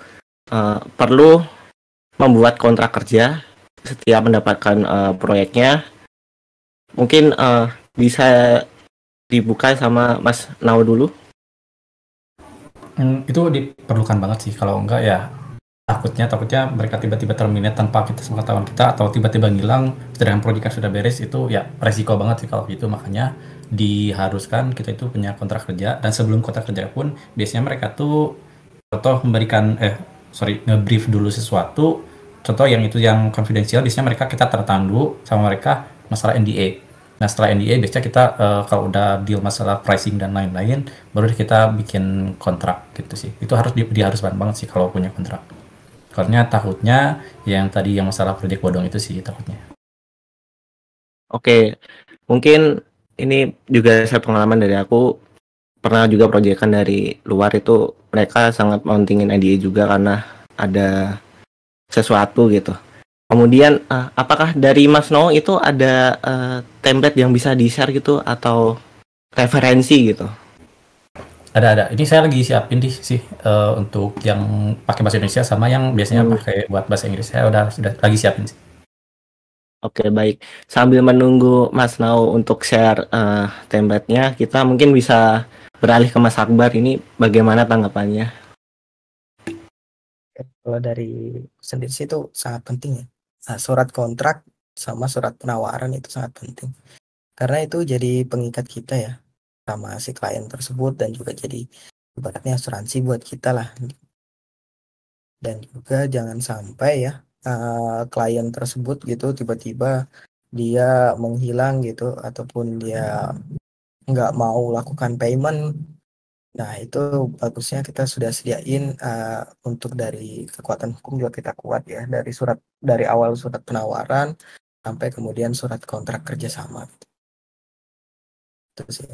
perlu membuat kontrak kerja setiap mendapatkan proyeknya? Mungkin bisa dibuka sama Mas Nao dulu. Itu diperlukan banget sih, kalau enggak ya takutnya mereka tiba-tiba terminate tanpa kita sepengetahuan kita, atau tiba-tiba ngilang sedangkan proyeknya sudah beres. Itu ya resiko banget sih kalau gitu. Makanya diharuskan kita itu punya kontrak kerja, dan sebelum kontrak kerja pun biasanya mereka tuh contoh memberikan nge-brief dulu sesuatu, contoh yang confidential. Biasanya kita tanda tangan dulu sama mereka masalah NDA. Nah, setelah NDA biasanya kita kalau udah deal masalah pricing dan lain-lain, baru kita bikin kontrak gitu sih. Itu diharuskan banget sih kalau punya kontrak. Karena takutnya yang tadi yang masalah proyek bodong itu sih takutnya. Oke, mungkin ini juga saya pengalaman dari aku, pernah juga proyekan dari luar itu mereka sangat mementingin NDA juga karena ada sesuatu gitu. Kemudian apakah dari Mas No itu ada template yang bisa di-share gitu atau referensi gitu? Ada. Ini saya lagi siapin sih untuk yang pakai bahasa Indonesia sama yang biasanya pakai buat bahasa Inggris. Saya sudah lagi siapin sih. Oke, baik. Sambil menunggu Mas Nao untuk share template-nya, kita mungkin bisa beralih ke Mas Akbar. Ini bagaimana tanggapannya? Kalau dari sendiri sih itu sangat penting ya. Nah, surat kontrak sama surat penawaran itu sangat penting. Karena itu jadi pengikat kita ya sama si klien tersebut, dan juga jadi ibaratnya asuransi buat kita lah. Dan juga jangan sampai ya klien tersebut gitu tiba-tiba dia menghilang gitu, ataupun dia nggak mau lakukan payment. Nah, itu bagusnya kita sudah sediain untuk dari kekuatan hukum juga kita kuat ya, dari awal surat penawaran sampai kemudian surat kontrak kerjasama. Itu sih.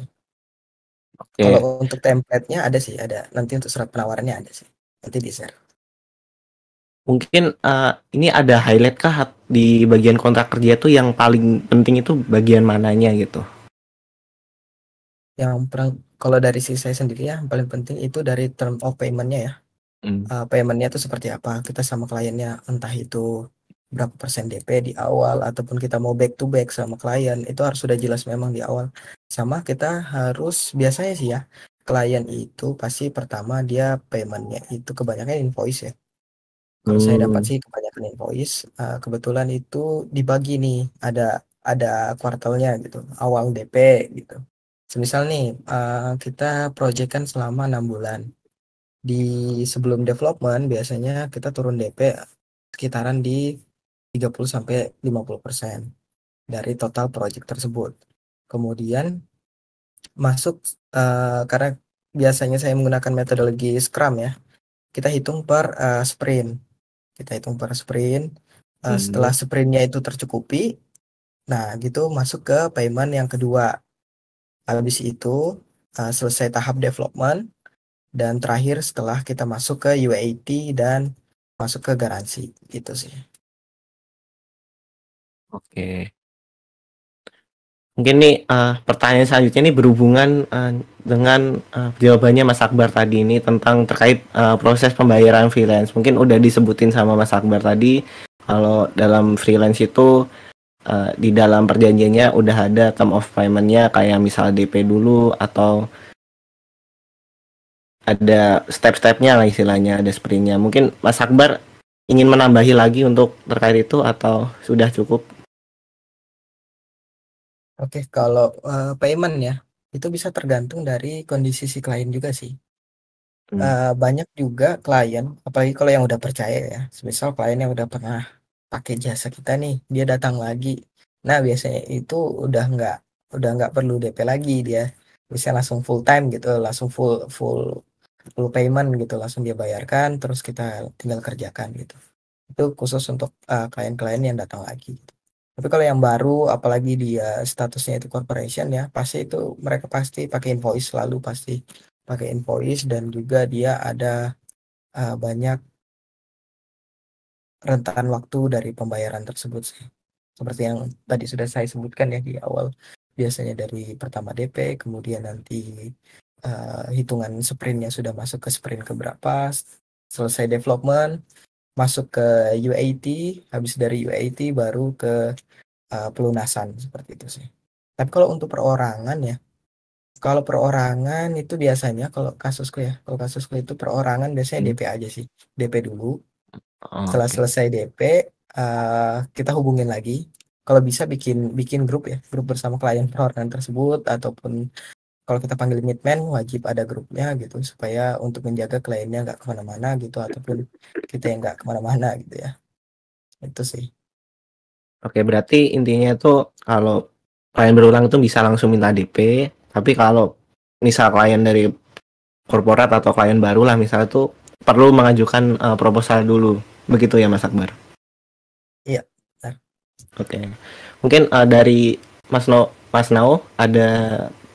Oke. Kalau untuk template-nya ada sih, ada. Nanti untuk surat penawarannya ada sih. Nanti di-share. Mungkin ini ada highlight kah di bagian kontrak kerja tuh yang paling penting itu bagian mananya gitu? Kalau dari sisi saya sendiri ya, yang paling penting itu dari term of payment-nya ya. Payment-nya itu seperti apa? Kita sama kliennya, entah itu berapa persen DP di awal ataupun kita mau back to back sama klien, itu harus sudah jelas memang di awal. Sama kita harus biasanya sih ya, klien itu pasti pertama dia payment-nya itu kebanyakan invoice ya. Kalau saya dapat sih kebanyakan invoice, kebetulan itu dibagi nih, ada kuartalnya gitu, awal DP gitu. Semisal nih, kita project kan selama 6 bulan. Sebelum development biasanya kita turun DP sekitaran di 30-50% dari total project tersebut. Kemudian masuk, karena biasanya saya menggunakan metodologi Scrum ya, kita hitung per sprint. Setelah sprintnya itu tercukupi, nah gitu masuk ke payment yang kedua. Habis itu selesai tahap development, dan terakhir setelah kita masuk ke UAT dan masuk ke garansi gitu sih. Oke. Mungkin nih pertanyaan selanjutnya ini berhubungan dengan jawabannya Mas Akbar tadi ini tentang terkait proses pembayaran freelance. Mungkin udah disebutin sama Mas Akbar tadi kalau dalam freelance itu di dalam perjanjiannya udah ada term of payment-nya kayak misal DP dulu atau ada step-stepnya lah istilahnya, ada sprint-nya. Mungkin Mas Akbar ingin menambahi lagi untuk terkait itu atau sudah cukup? Oke, kalau payment ya, itu bisa tergantung dari kondisi si klien juga sih. Banyak juga klien, apalagi kalau yang udah percaya ya, misal klien yang udah pernah pakai jasa kita nih, dia datang lagi. Nah, biasanya itu udah nggak perlu DP lagi, dia bisa langsung full time gitu, langsung full payment gitu, langsung dia bayarkan, terus kita tinggal kerjakan gitu. Itu khusus untuk klien-klien yang datang lagi gitu. Tapi kalau yang baru, apalagi dia statusnya itu corporation ya, pasti itu mereka pasti pakai invoice, selalu pasti pakai invoice, dan juga dia ada banyak rentan waktu dari pembayaran tersebut sih. Seperti yang tadi sudah saya sebutkan ya di awal, biasanya dari pertama DP, kemudian nanti hitungan sprintnya sudah masuk ke sprint keberapa, selesai development, masuk ke UAT, habis dari UAT baru ke pelunasan, seperti itu sih. Tapi kalau untuk perorangan ya, kalau perorangan itu biasanya kalau kasusku itu perorangan biasanya DP aja sih, DP dulu. Setelah selesai DP, kita hubungin lagi. Kalau bisa bikin grup ya, grup bersama klien perorangan tersebut, ataupun kalau kita panggil midman wajib ada grupnya gitu, supaya untuk menjaga kliennya nggak kemana-mana gitu, ataupun kita yang nggak kemana-mana gitu ya. Itu sih. Oke, berarti intinya tuh kalau klien berulang itu bisa langsung minta DP, tapi kalau misal klien dari korporat atau klien baru lah misalnya tuh perlu mengajukan proposal dulu. Begitu ya Mas Akbar? Iya. Oke. Mungkin dari Mas Nao ada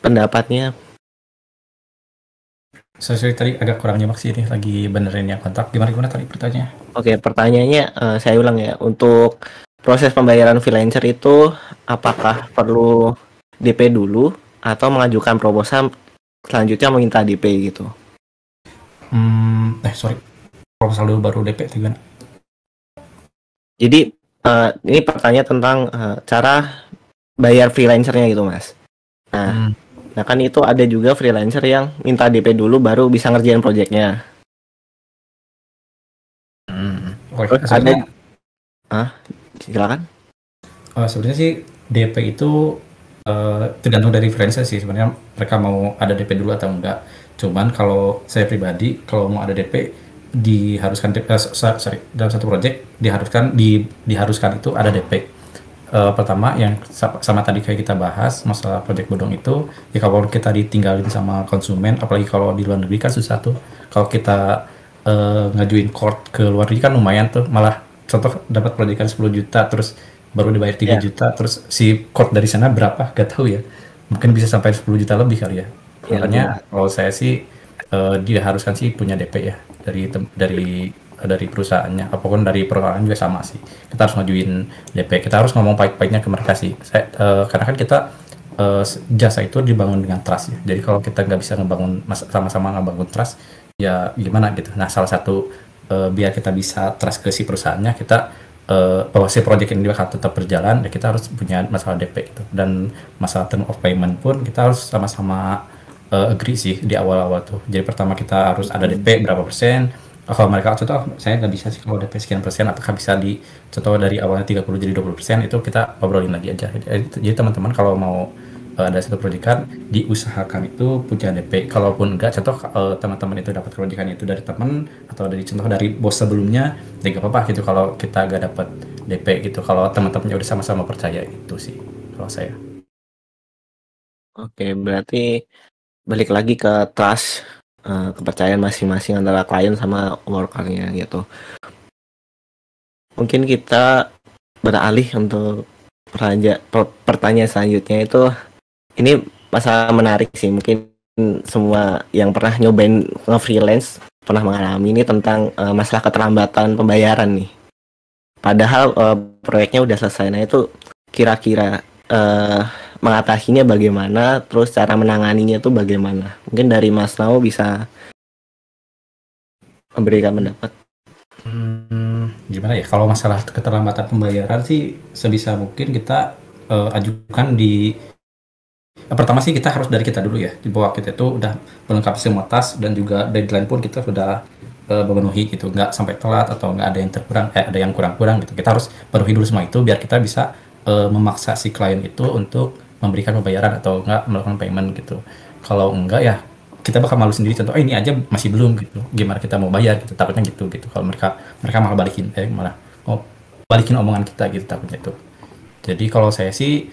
pendapatnya? Sorry, tadi agak kurang nyimak sih, ini lagi benerin yang kontrak. Gimana tadi pertanyaannya? Oke, pertanyaannya saya ulang ya. Untuk proses pembayaran freelancer itu apakah perlu DP dulu atau mengajukan proposal selanjutnya meminta DP gitu? Proposal dulu baru DP gimana? Jadi ini pertanyaan tentang cara bayar freelancernya gitu Mas. Nah kan itu ada juga freelancer yang minta DP dulu baru bisa ngerjain proyeknya. Silakan. Sebenarnya sih DP itu tergantung dari freelancer sih, sebenarnya mereka mau ada DP dulu atau enggak. Cuman kalau saya pribadi, kalau mau ada DP diharuskan dalam satu project diharuskan itu ada DP. Pertama yang sama tadi kayak kita bahas masalah project bodong itu ya, kalau kita ditinggalin sama konsumen, apalagi kalau di luar negeri kan susah tuh. Kalau kita ngajuin court ke luar negeri kan lumayan tuh, malah contoh dapat proyekan 10 juta terus baru dibayar 3 juta, terus si court dari sana berapa gak tahu ya, mungkin bisa sampai 10 juta lebih kali ya. Makanya kalau saya sih diharuskan sih punya DP ya dari dari perusahaannya, apapun dari perusahaan juga sama sih. Kita harus ngajuin DP, kita harus ngomong pahit-pahitnya ke mereka sih. Karena kan kita jasa itu dibangun dengan trust ya. Jadi kalau kita nggak bisa ngebangun sama-sama ngebangun trust, ya gimana gitu. Nah salah satu biar kita bisa trust ke si perusahaannya, kita bahwa si project ini bakal tetap berjalan, ya kita harus punya masalah DP gitu. Dan masalah term of payment pun kita harus sama-sama agree sih di awal-awal tuh. Jadi pertama kita harus ada DP berapa persen. Kalau mereka contoh saya nggak bisa sih kalau DP sekian persen, apakah bisa di contoh dari awalnya 30 jadi 20%, itu kita obrolin lagi aja. Jadi teman-teman kalau mau ada satu proyekan diusahakan itu punya DP. Kalaupun enggak, contoh teman-teman itu dapat proyekan itu dari teman atau dari contoh dari bos sebelumnya, ya nggak apa-apa gitu kalau kita nggak dapat DP gitu. Kalau teman-temannya udah sama-sama percaya, itu sih kalau saya. Oke, berarti balik lagi ke trust, kepercayaan masing-masing antara klien sama workernya gitu. Mungkin kita beralih untuk pertanyaan selanjutnya itu, ini masalah menarik sih, mungkin semua yang pernah nyobain nge-freelance pernah mengalami ini tentang masalah keterlambatan pembayaran nih. Padahal proyeknya udah selesai. Nah itu kira-kira mengatasinya bagaimana, terus cara menanganinya tuh bagaimana? Mungkin dari Mas Nao bisa memberikan pendapat. Gimana ya, kalau masalah keterlambatan pembayaran sih sebisa mungkin kita ajukan di pertama sih kita harus dari kita dulu ya, di bawah kita itu udah melengkapi semua tas dan juga deadline pun kita sudah memenuhi gitu, nggak sampai telat atau nggak ada yang terkurang, ada yang kurang-kurang gitu. Kita harus penuhi dulu semua itu biar kita bisa memaksa si klien itu untuk memberikan pembayaran atau nggak melakukan payment gitu. Kalau enggak ya kita bakal malu sendiri, contoh ini aja masih belum gitu, gimana kita mau bayar gitu, takutnya gitu. Kalau mereka malah balikin omongan kita gitu, takutnya itu. Jadi kalau saya sih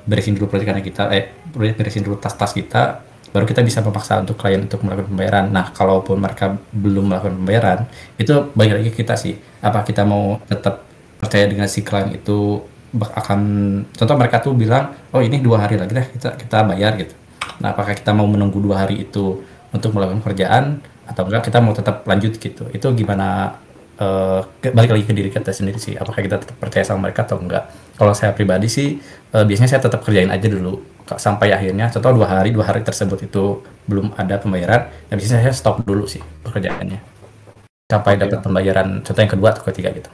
beresin dulu proyekannya kita, beresin dulu tas-tas kita, baru kita bisa memaksa untuk klien untuk melakukan pembayaran. Nah kalaupun mereka belum melakukan pembayaran, itu balik lagi ke kita sih, apa kita mau tetap percaya dengan si klien itu akan, contoh mereka tuh bilang oh ini 2 hari lagi deh kita bayar gitu. Nah apakah kita mau menunggu 2 hari itu untuk melakukan kerjaan atau enggak kita mau tetap lanjut gitu. Itu gimana, balik lagi ke diri kita sendiri sih, apakah kita tetap percaya sama mereka atau enggak. Kalau saya pribadi sih biasanya saya tetap kerjain aja dulu sampai akhirnya, contoh 2 hari tersebut itu belum ada pembayaran, ya biasanya saya stop dulu sih pekerjaannya sampai dapat pembayaran, contoh yang kedua atau ketiga gitu.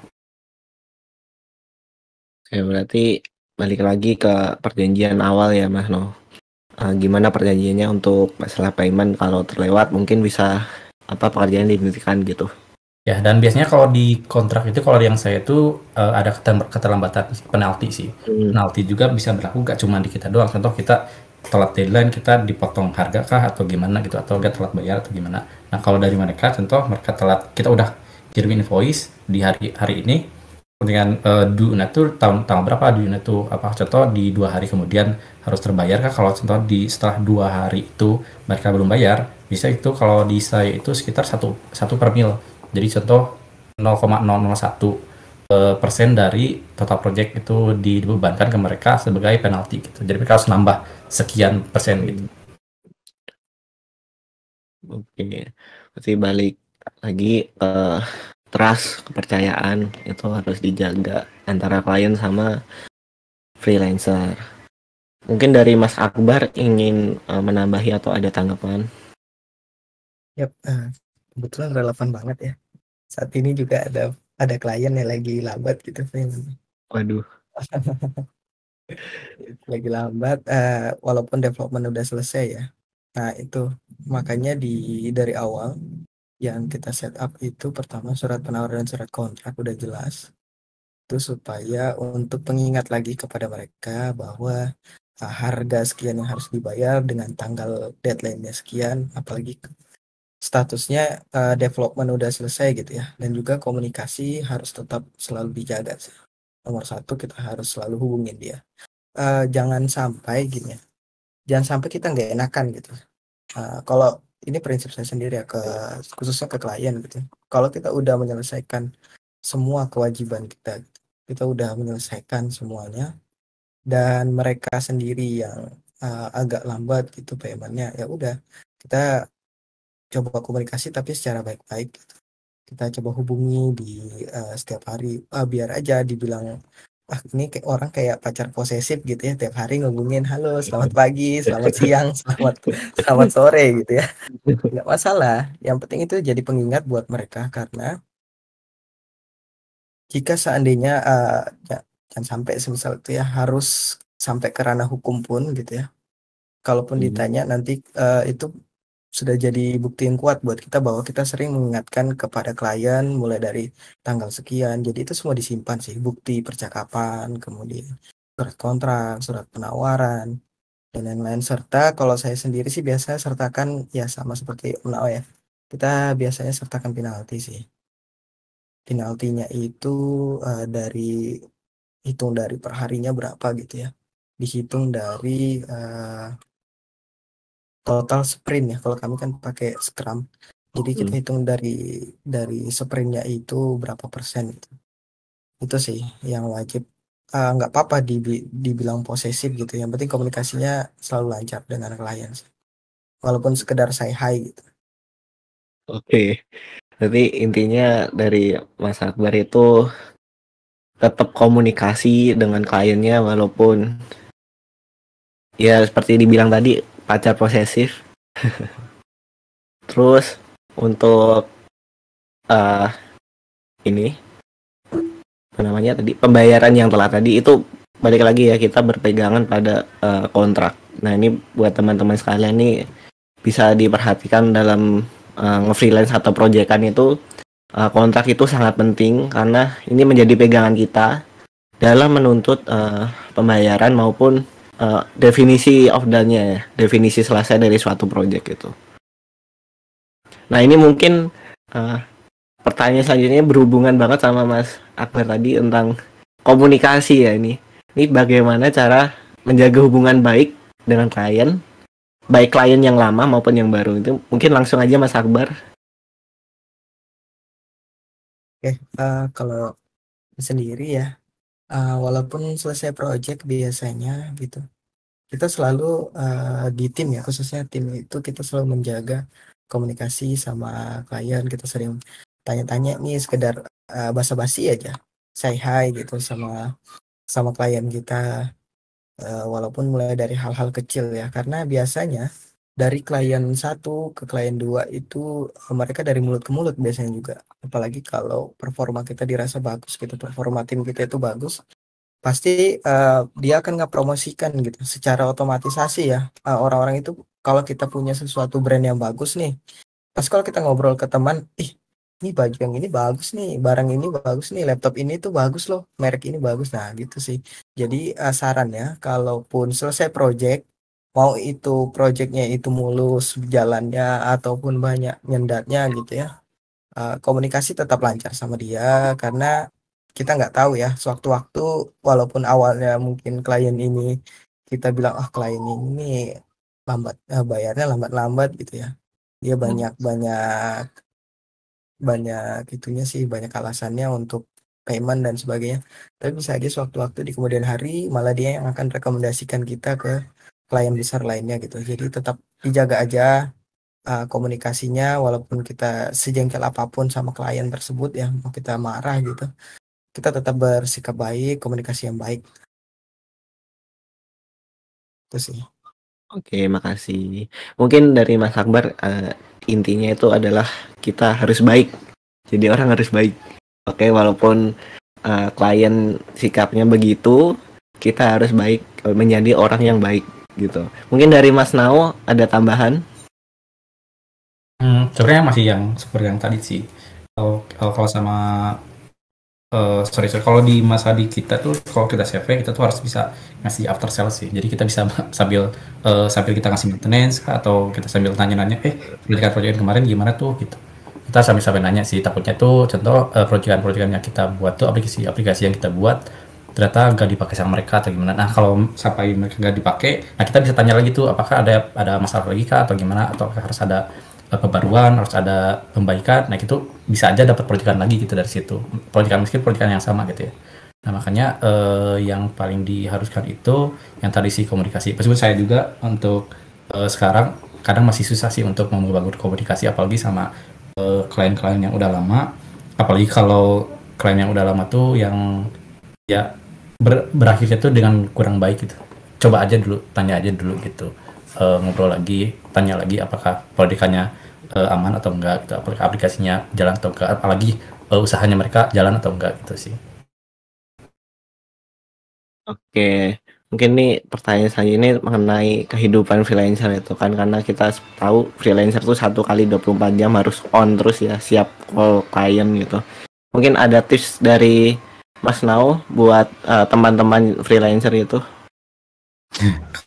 Oke, berarti balik lagi ke perjanjian awal ya Mas No. Gimana perjanjiannya untuk masalah payment, kalau terlewat mungkin bisa pekerjaan dihentikan gitu. Ya, dan biasanya kalau di kontrak itu, kalau yang saya itu ada keterlambatan penalti sih. Penalti juga bisa berlaku gak cuma di kita doang. Contoh kita telat deadline, kita dipotong harga kah atau gimana gitu, atau gak telat bayar atau gimana. Nah kalau dari mereka, contoh mereka telat, kita udah kirim invoice di hari ini, dengan due-nya tuh tahun berapa, due-nya tuh apa, contoh di 2 hari kemudian harus terbayar kah. Kalau contoh setelah 2 hari itu mereka belum bayar, bisa itu kalau di saya itu sekitar 1 per mil. Jadi contoh 0,001% dari total project itu dibebankan ke mereka sebagai penalti gitu. Jadi mereka harus nambah sekian persen gitu. Oke, berarti balik lagi trust, kepercayaan itu harus dijaga antara klien sama freelancer. Mungkin dari Mas Akbar ingin menambahi atau ada tanggapan? Yap, kebetulan relevan banget ya. Saat ini juga ada klien yang lagi lambat gitu, Waduh. lagi lambat, walaupun development udah selesai ya. Nah itu makanya dari awal yang kita set up itu pertama surat penawaran dan surat kontrak udah jelas. Itu supaya untuk pengingat lagi kepada mereka bahwa harga sekian yang harus dibayar dengan tanggal deadline-nya sekian, apalagi statusnya development udah selesai gitu ya. Dan juga komunikasi harus tetap selalu dijaga. Nomor 1 kita harus selalu hubungin dia. Jangan sampai gini ya, jangan sampai kita nggak enakan gitu. Kalau ini prinsip saya sendiri ya, khususnya ke klien gitu. Kalau kita udah menyelesaikan semua kewajiban kita udah menyelesaikan semuanya, dan mereka sendiri yang agak lambat gitu paymentnya, ya udah kita coba komunikasi tapi secara baik-baik gitu. kita coba hubungi di setiap hari, biar aja dibilang ini kayak orang kayak pacar posesif gitu ya, tiap hari ngehubungin, halo selamat pagi, selamat siang, selamat sore gitu ya. Nggak masalah, yang penting itu jadi pengingat buat mereka, karena jika seandainya jangan sampai semisal itu ya harus sampai ke ranah hukum pun gitu ya, kalaupun ditanya nanti itu sudah jadi bukti yang kuat buat kita bahwa kita sering mengingatkan kepada klien mulai dari tanggal sekian. Jadi itu semua disimpan sih, bukti percakapan, kemudian surat kontrak, surat penawaran, dan lain-lain. Serta kalau saya sendiri sih biasanya sertakan ya sama seperti Unao ya, kita biasanya sertakan penalti sih. Penaltinya itu dari hitung dari perharinya berapa gitu ya, dihitung dari total sprint ya, kalau kami kan pakai Scrum, jadi kita hitung dari sprintnya itu berapa persen gitu. Itu sih yang wajib, nggak apa-apa dibilang posesif gitu, yang penting komunikasinya selalu lancar dengan klien sih, walaupun sekedar say hi gitu. Oke, berarti intinya dari Mas Akbar itu tetap komunikasi dengan kliennya walaupun ya seperti dibilang tadi pacar posesif. Terus untuk ini apa namanya tadi, pembayaran yang telat tadi itu balik lagi ya, kita berpegangan pada kontrak. Nah ini buat teman-teman sekalian nih bisa diperhatikan dalam nge-freelance atau proyekan itu, kontrak itu sangat penting karena ini menjadi pegangan kita dalam menuntut pembayaran maupun definisi of done-nya ya, definisi selesai dari suatu proyek itu. Nah ini mungkin pertanyaan selanjutnya berhubungan banget sama Mas Akbar tadi tentang komunikasi ya. Ini bagaimana cara menjaga hubungan baik dengan klien, baik klien yang lama maupun yang baru. Itu mungkin langsung aja Mas Akbar. Oke, kalau sendiri ya, walaupun selesai project biasanya gitu, kita selalu di tim ya, khususnya tim itu kita selalu menjaga komunikasi sama klien. Kita sering tanya-tanya nih, sekedar basa-basi aja, say hi gitu sama klien kita, walaupun mulai dari hal-hal kecil ya, karena biasanya dari klien 1 ke klien 2 itu mereka dari mulut ke mulut biasanya juga, apalagi kalau performa kita dirasa bagus gitu, performa tim kita itu bagus, pasti dia akan ngepromosikan gitu secara otomatisasi ya. Orang-orang itu kalau kita punya sesuatu brand yang bagus nih, pas kalau kita ngobrol ke teman, ini baju yang ini bagus nih, barang ini bagus nih, laptop ini tuh bagus loh, merek ini bagus. Nah gitu sih. Jadi sarannya kalaupun selesai project, mau itu projectnya itu mulus jalannya ataupun banyak nyendatnya gitu ya, komunikasi tetap lancar sama dia, karena kita nggak tahu ya sewaktu-waktu, walaupun awalnya mungkin klien ini kita bilang klien ini lambat, bayarnya lambat-lambat gitu ya, dia banyak itunya sih, banyak alasannya untuk payment dan sebagainya, tapi bisa aja sewaktu-waktu di kemudian hari malah dia yang akan rekomendasikan kita ke klien besar lainnya gitu. Jadi tetap dijaga aja komunikasinya, walaupun kita sejengkel apapun sama klien tersebut ya, mau kita marah gitu, kita tetap bersikap baik, komunikasi yang baik. Itu sih. Oke, makasih. Mungkin dari Mas Akbar intinya itu adalah kita harus baik. Jadi orang harus baik. Oke, walaupun klien sikapnya begitu, kita harus baik, menjadi orang yang baik gitu. Mungkin dari Mas Nao ada tambahan? Sebenarnya masih yang seperti yang tadi sih. Kalau sama sorry, kalau di masa di kita tuh, kalau kita CV kita tuh harus bisa ngasih after sales sih. Jadi kita bisa sambil kita ngasih maintenance atau kita sambil nanya-nanya, proyekan kemarin gimana tuh gitu. Kita sambil nanya sih, takutnya tuh contoh proyekan yang kita buat tuh, aplikasi yang kita buat ternyata nggak dipakai sama mereka atau gimana. Nah kalau sampai mereka nggak dipakai, nah kita bisa tanya lagi tuh apakah ada masalah lagi kah atau gimana, atau harus ada pembaruan, harus ada pembaikan. Nah itu bisa aja dapat proyekan lagi gitu dari situ, proyekan yang sama gitu ya. Nah makanya yang paling diharuskan itu yang tadi sih, komunikasi. Meskipun saya juga untuk sekarang kadang masih susah sih untuk membangun komunikasi, apalagi sama klien-klien yang udah lama, apalagi kalau klien yang udah lama tuh yang ya berakhirnya tuh dengan kurang baik gitu. Coba aja dulu, tanya aja dulu gitu. Ngobrol lagi, tanya lagi apakah proyekannya aman atau enggak gitu, aplikasinya jalan atau enggak, apalagi usahanya mereka jalan atau enggak gitu sih. Oke, mungkin nih pertanyaan saya ini mengenai kehidupan freelancer itu kan, karena kita tahu freelancer tuh 1 kali 24 jam harus on terus ya, siap call klien gitu. Mungkin ada tips dari Mas Nau buat teman-teman freelancer itu.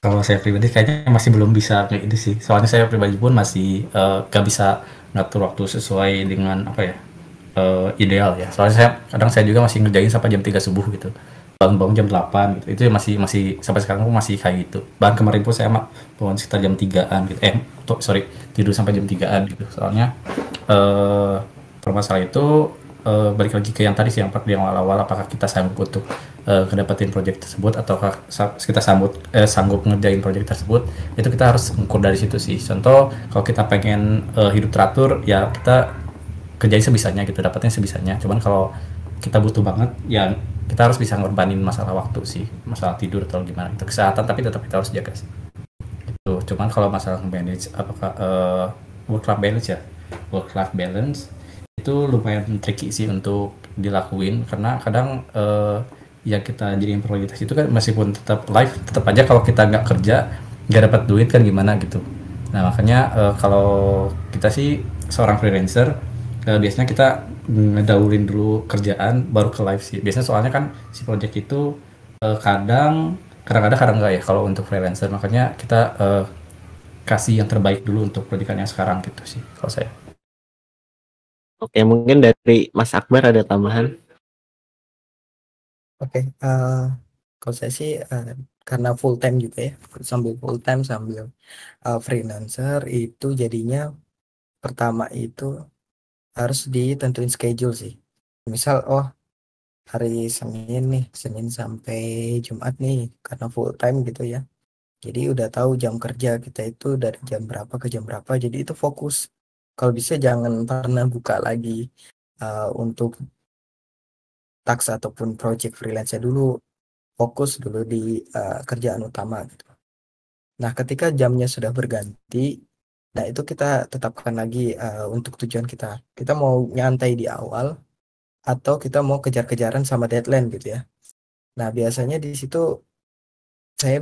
Kalau saya pribadi kayaknya masih belum bisa kayak gitu sih. Soalnya saya pribadi pun masih gak bisa ngatur waktu sesuai dengan apa ya, ideal ya. Soalnya saya juga masih ngerjain sampai jam 3 subuh gitu. Bangun-bangun jam 8 gitu. Itu masih sampai sekarang pun masih kayak gitu. Bahkan kemarin pun saya bangun sekitar jam 3-an gitu. Tidur sampai jam 3-an gitu. Soalnya permasalahan itu balik lagi ke yang tadi sih, yang awal-awal, apakah kita sanggup untuk ngedapetin proyek tersebut, ataukah kita sanggup ngerjain proyek tersebut. Itu kita harus ngukur dari situ sih. Contoh, kalau kita pengen hidup teratur, ya kita kerjain sebisanya gitu, dapatnya sebisanya. Cuman kalau kita butuh banget, ya kita harus bisa ngorbanin masalah waktu sih, masalah tidur atau gimana itu, kesehatan, tapi tetap kita harus jaga sih. Itu. Cuman kalau masalah manage apakah work life balance itu lumayan tricky sih untuk dilakuin, karena kadang yang kita jadiin prioritas itu kan, meskipun tetap live, tetap aja kalau kita nggak kerja nggak dapat duit kan gimana gitu. Nah makanya kalau kita sih seorang freelancer, biasanya kita ngedahulin dulu kerjaan baru ke live sih biasanya, soalnya kan si project itu kadang-kadang enggak ya kalau untuk freelancer. Makanya kita kasih yang terbaik dulu untuk proyekan yang sekarang gitu sih kalau saya. Oke, mungkin dari Mas Akbar ada tambahan? Oke, kalau saya sih karena full time juga ya, sambil full time sambil freelancer, itu jadinya pertama itu harus ditentuin schedule sih. Misal, hari Senin sampai Jumat nih, karena full time gitu ya. Jadi udah tahu jam kerja kita itu dari jam berapa ke jam berapa, jadi itu fokus. Kalau bisa jangan pernah buka lagi untuk task ataupun project freelance dulu, fokus dulu di kerjaan utama gitu. Nah, ketika jamnya sudah berganti, nah itu kita tetapkan lagi untuk tujuan kita. Kita mau nyantai di awal atau kita mau kejar-kejaran sama deadline gitu ya. Nah, biasanya di situ saya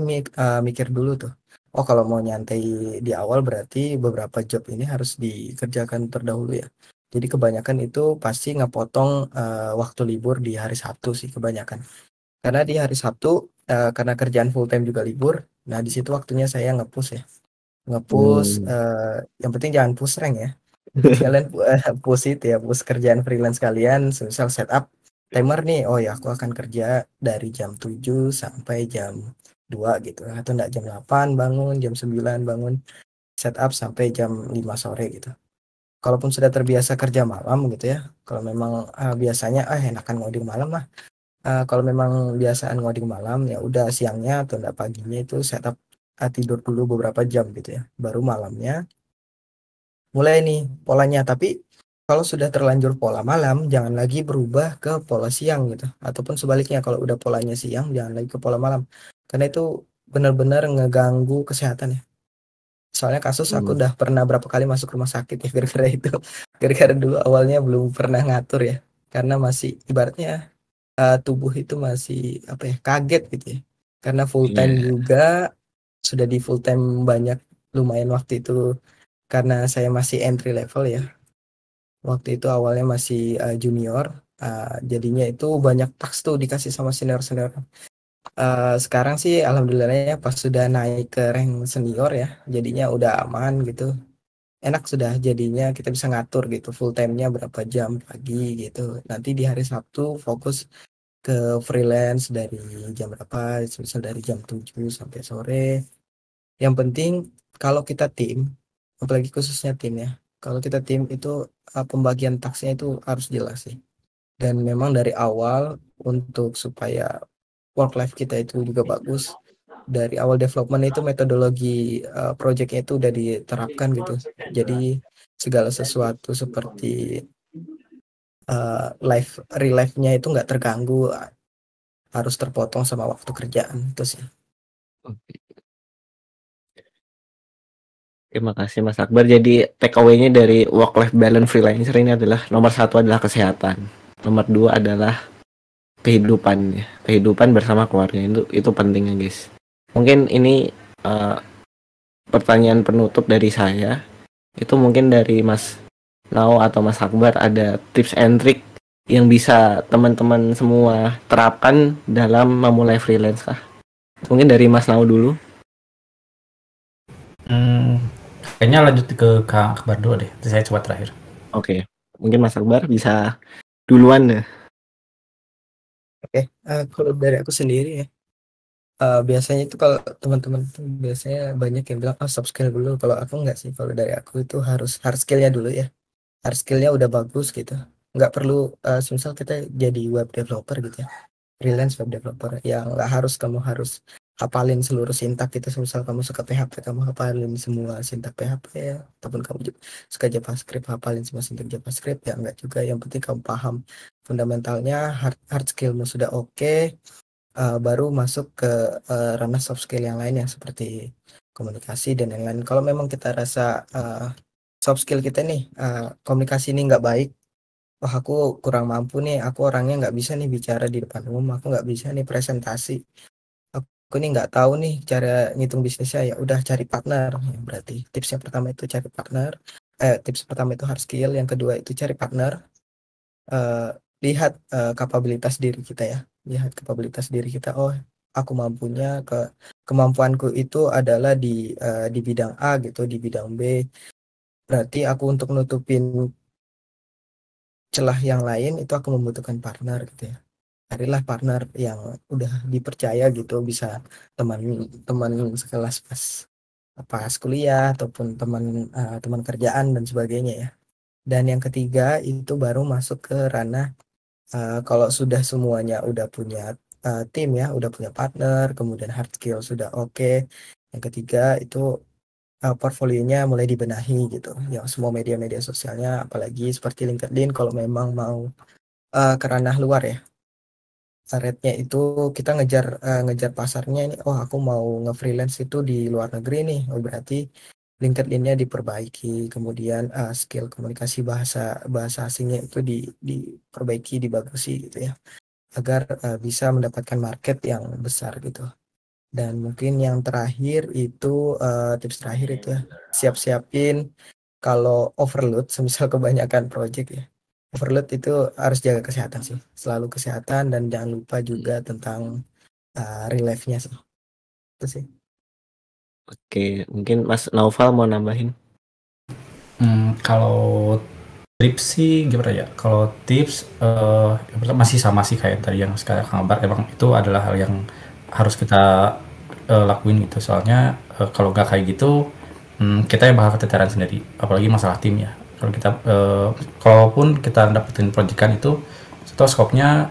mikir dulu tuh. Oh, kalau mau nyantai di awal berarti beberapa job ini harus dikerjakan terdahulu ya. Jadi kebanyakan itu pasti ngepotong waktu libur di hari Sabtu sih kebanyakan. Karena di hari Sabtu karena kerjaan full time juga libur. Nah, di situ waktunya saya nge-push ya. Nge-push yang penting jangan push rank ya. Jadi kalian push itu ya, push kerjaan freelance kalian, misal setup timer nih. Oh ya, aku akan kerja dari jam 7 sampai jam 2 gitu. Atau enggak jam 8 bangun, jam 9 bangun, setup sampai jam 5 sore gitu. Kalaupun sudah terbiasa kerja malam gitu ya. Kalau memang biasanya enakan ngoding malam lah. Kalau memang biasaan ngoding malam, ya udah siangnya atau enggak paginya itu setup tidur dulu beberapa jam gitu ya. Baru malamnya mulai nih polanya. Tapi kalau sudah terlanjur pola malam, jangan lagi berubah ke pola siang gitu. Ataupun sebaliknya, kalau udah polanya siang, jangan lagi ke pola malam. Karena itu benar-benar ngeganggu kesehatan ya. Soalnya kasus aku udah pernah berapa kali masuk rumah sakit ya gara-gara itu. Gara-gara dulu awalnya belum pernah ngatur ya. Karena masih ibaratnya tubuh itu masih kaget gitu ya. Karena full time juga, sudah di full time banyak lumayan waktu itu. Karena saya masih entry level ya. Waktu itu awalnya masih junior, jadinya itu banyak task tuh dikasih sama senior-senior. Sekarang sih alhamdulillahnya pas sudah naik ke rank senior ya, jadinya udah aman gitu. Enak sudah, jadinya kita bisa ngatur gitu full time-nya berapa jam pagi gitu. Nanti di hari Sabtu fokus ke freelance dari jam berapa, misal dari jam 7 sampai sore. Yang penting kalau kita tim, apalagi khususnya tim ya. Kalau kita tim itu pembagian tasknya itu harus jelas sih. Dan memang dari awal untuk supaya work life kita itu juga bagus, dari awal development itu metodologi projectnya itu udah diterapkan gitu. Jadi segala sesuatu seperti real life-nya itu nggak terganggu, harus terpotong sama waktu kerjaan itu sih. Terima kasih Mas Akbar. Jadi take away-nya dari work life balance freelancer ini adalah nomor 1 adalah kesehatan, nomor 2 adalah kehidupan bersama keluarga, itu pentingnya guys. Mungkin ini pertanyaan penutup dari saya. Itu mungkin dari Mas Nao atau Mas Akbar ada tips and trick yang bisa teman-teman semua terapkan dalam memulai freelance kah? Mungkin dari Mas Nao dulu. Kayaknya lanjut ke Kang Akbar dulu deh. Saya coba terakhir. Oke. Mungkin Mas Akbar bisa duluan deh. Oke, kalau dari aku sendiri ya, biasanya itu kalau teman-teman tuh biasanya banyak yang bilang soft skill dulu. Kalau aku enggak sih, kalau dari aku itu harus hard skillnya dulu ya. Hard skillnya udah bagus gitu. Nggak perlu misal kita jadi web developer gitu ya, freelance web developer, yang nggak harus kamu harus hafalin seluruh sintak gitu. Misal kamu suka PHP, kamu hafalin semua sintak PHP ya, ataupun kamu suka JavaScript, hafalin semua sintak JavaScript ya, enggak juga. Yang penting kamu paham fundamentalnya, hard skillmu sudah oke, baru masuk ke ranah soft skill yang lain yang seperti komunikasi dan yang lain. Kalau memang kita rasa soft skill kita nih, komunikasi ini nggak baik, wah aku kurang mampu nih, aku orangnya nggak bisa nih bicara di depan umum, aku nggak bisa nih presentasi, aku nih nggak tahu nih cara ngitung bisnisnya, ya udah cari partner. Ya, berarti tips yang pertama itu cari partner. Tips pertama itu hard skill, yang kedua itu cari partner. Lihat kapabilitas diri kita ya, lihat kapabilitas diri kita. Oh, aku mampunya kemampuanku itu adalah di bidang A gitu, di bidang B. Berarti aku untuk nutupin celah yang lain itu aku membutuhkan partner gitu ya. Carilah partner yang udah dipercaya gitu, bisa teman sekelas pas kuliah ataupun teman kerjaan dan sebagainya ya. Dan yang ketiga itu baru masuk ke ranah kalau sudah semuanya udah punya tim ya, udah punya partner, kemudian hard skill sudah oke. Yang ketiga itu portfolionya mulai dibenahi gitu ya, semua media-media sosialnya, apalagi seperti LinkedIn kalau memang mau ke ranah luar ya. Rate-nya itu kita ngejar pasarnya ini, oh aku mau nge-freelance itu di luar negeri nih, oh berarti LinkedIn-nya diperbaiki, kemudian skill komunikasi bahasa asingnya itu diperbaiki, dibagusi gitu ya, agar bisa mendapatkan market yang besar gitu. Dan mungkin yang terakhir itu tips terakhir itu ya, siap-siapin kalau overload, semisal kebanyakan project ya, overload itu harus jaga kesehatan sih, selalu kesehatan, dan jangan lupa juga tentang real life-nya sih. Itu sih. Oke, mungkin Mas Naufal mau nambahin. Kalau tips sih gimana ya? Kalau tips masih sama sih kayak tadi yang sekarang Kang Akbar, emang itu adalah hal yang harus kita lakuin gitu. Soalnya kalau nggak kayak gitu, kita yang bakal keteteran sendiri, apalagi masalah tim ya. Kalau kita kalaupun kita dapetin proyekan itu, atau skopnya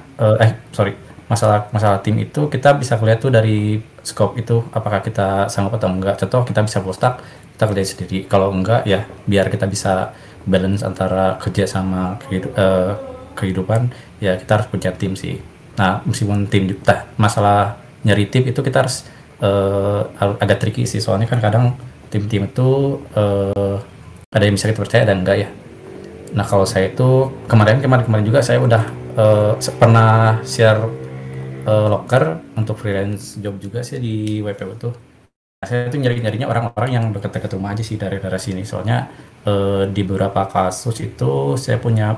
masalah tim itu kita bisa lihat tuh dari skop itu, apakah kita sanggup atau enggak. Contoh kita bisa full stack, kita kerjain sendiri. Kalau enggak ya biar kita bisa balance antara kerja sama kehidupan, ya kita harus punya tim sih. Nah, meskipun tim masalah nyari tim itu kita harus agak tricky sih, soalnya kan kadang tim-tim itu ada yang bisa kita percaya dan enggak ya. Nah, kalau saya itu kemarin juga saya udah pernah share loker untuk freelance job juga sih di WPU tuh. Nah, saya tuh nyarinya orang-orang yang dekat-dekat rumah aja sih dari daerah sini. Soalnya di beberapa kasus itu saya punya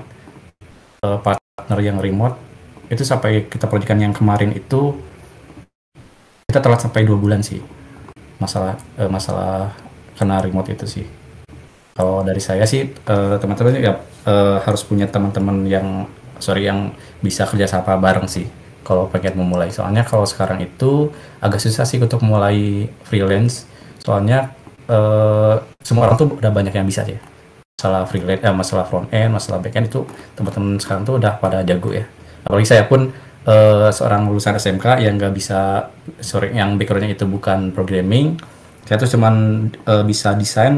partner yang remote. Itu sampai kita proyekan yang kemarin itu kita telat sampai 2 bulan sih. Masalah karena remote itu sih. Kalau dari saya sih teman-teman ya harus punya teman-teman yang bisa kerja sama bareng sih kalau pengen memulai. Soalnya kalau sekarang itu agak susah sih untuk mulai freelance. Soalnya semua orang tuh udah banyak yang bisa sih. Masalah front end, masalah back end itu teman-teman sekarang tuh udah pada jago ya. Apalagi saya pun seorang lulusan SMK yang nggak bisa, yang backgroundnya itu bukan programming, Saya tuh cuman bisa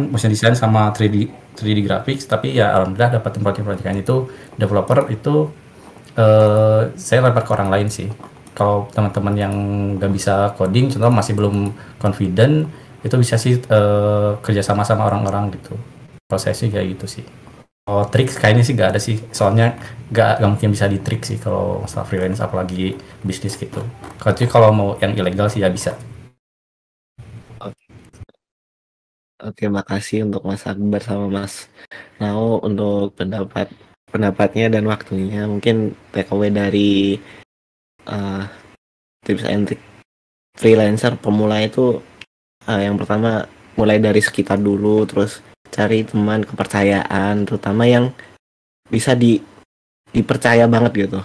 motion design sama 3D graphics, tapi ya alhamdulillah dapat proyek-proyekan itu developer itu saya lempar ke orang lain sih. Kalau teman-teman yang nggak bisa coding, contoh masih belum confident, itu bisa sih kerja sama orang-orang gitu. Prosesnya kayak gitu sih. Oh, trik kayaknya sih nggak ada sih, soalnya nggak mungkin bisa di trik sih kalau masalah freelance apalagi bisnis gitu. Kalau mau yang ilegal sih ya bisa. Oke, makasih untuk Mas Akbar sama Mas Nao untuk pendapatnya dan waktunya. Mungkin takeaway dari tips and trick freelancer pemula itu yang pertama mulai dari sekitar dulu, terus cari teman kepercayaan, terutama yang bisa dipercaya banget gitu.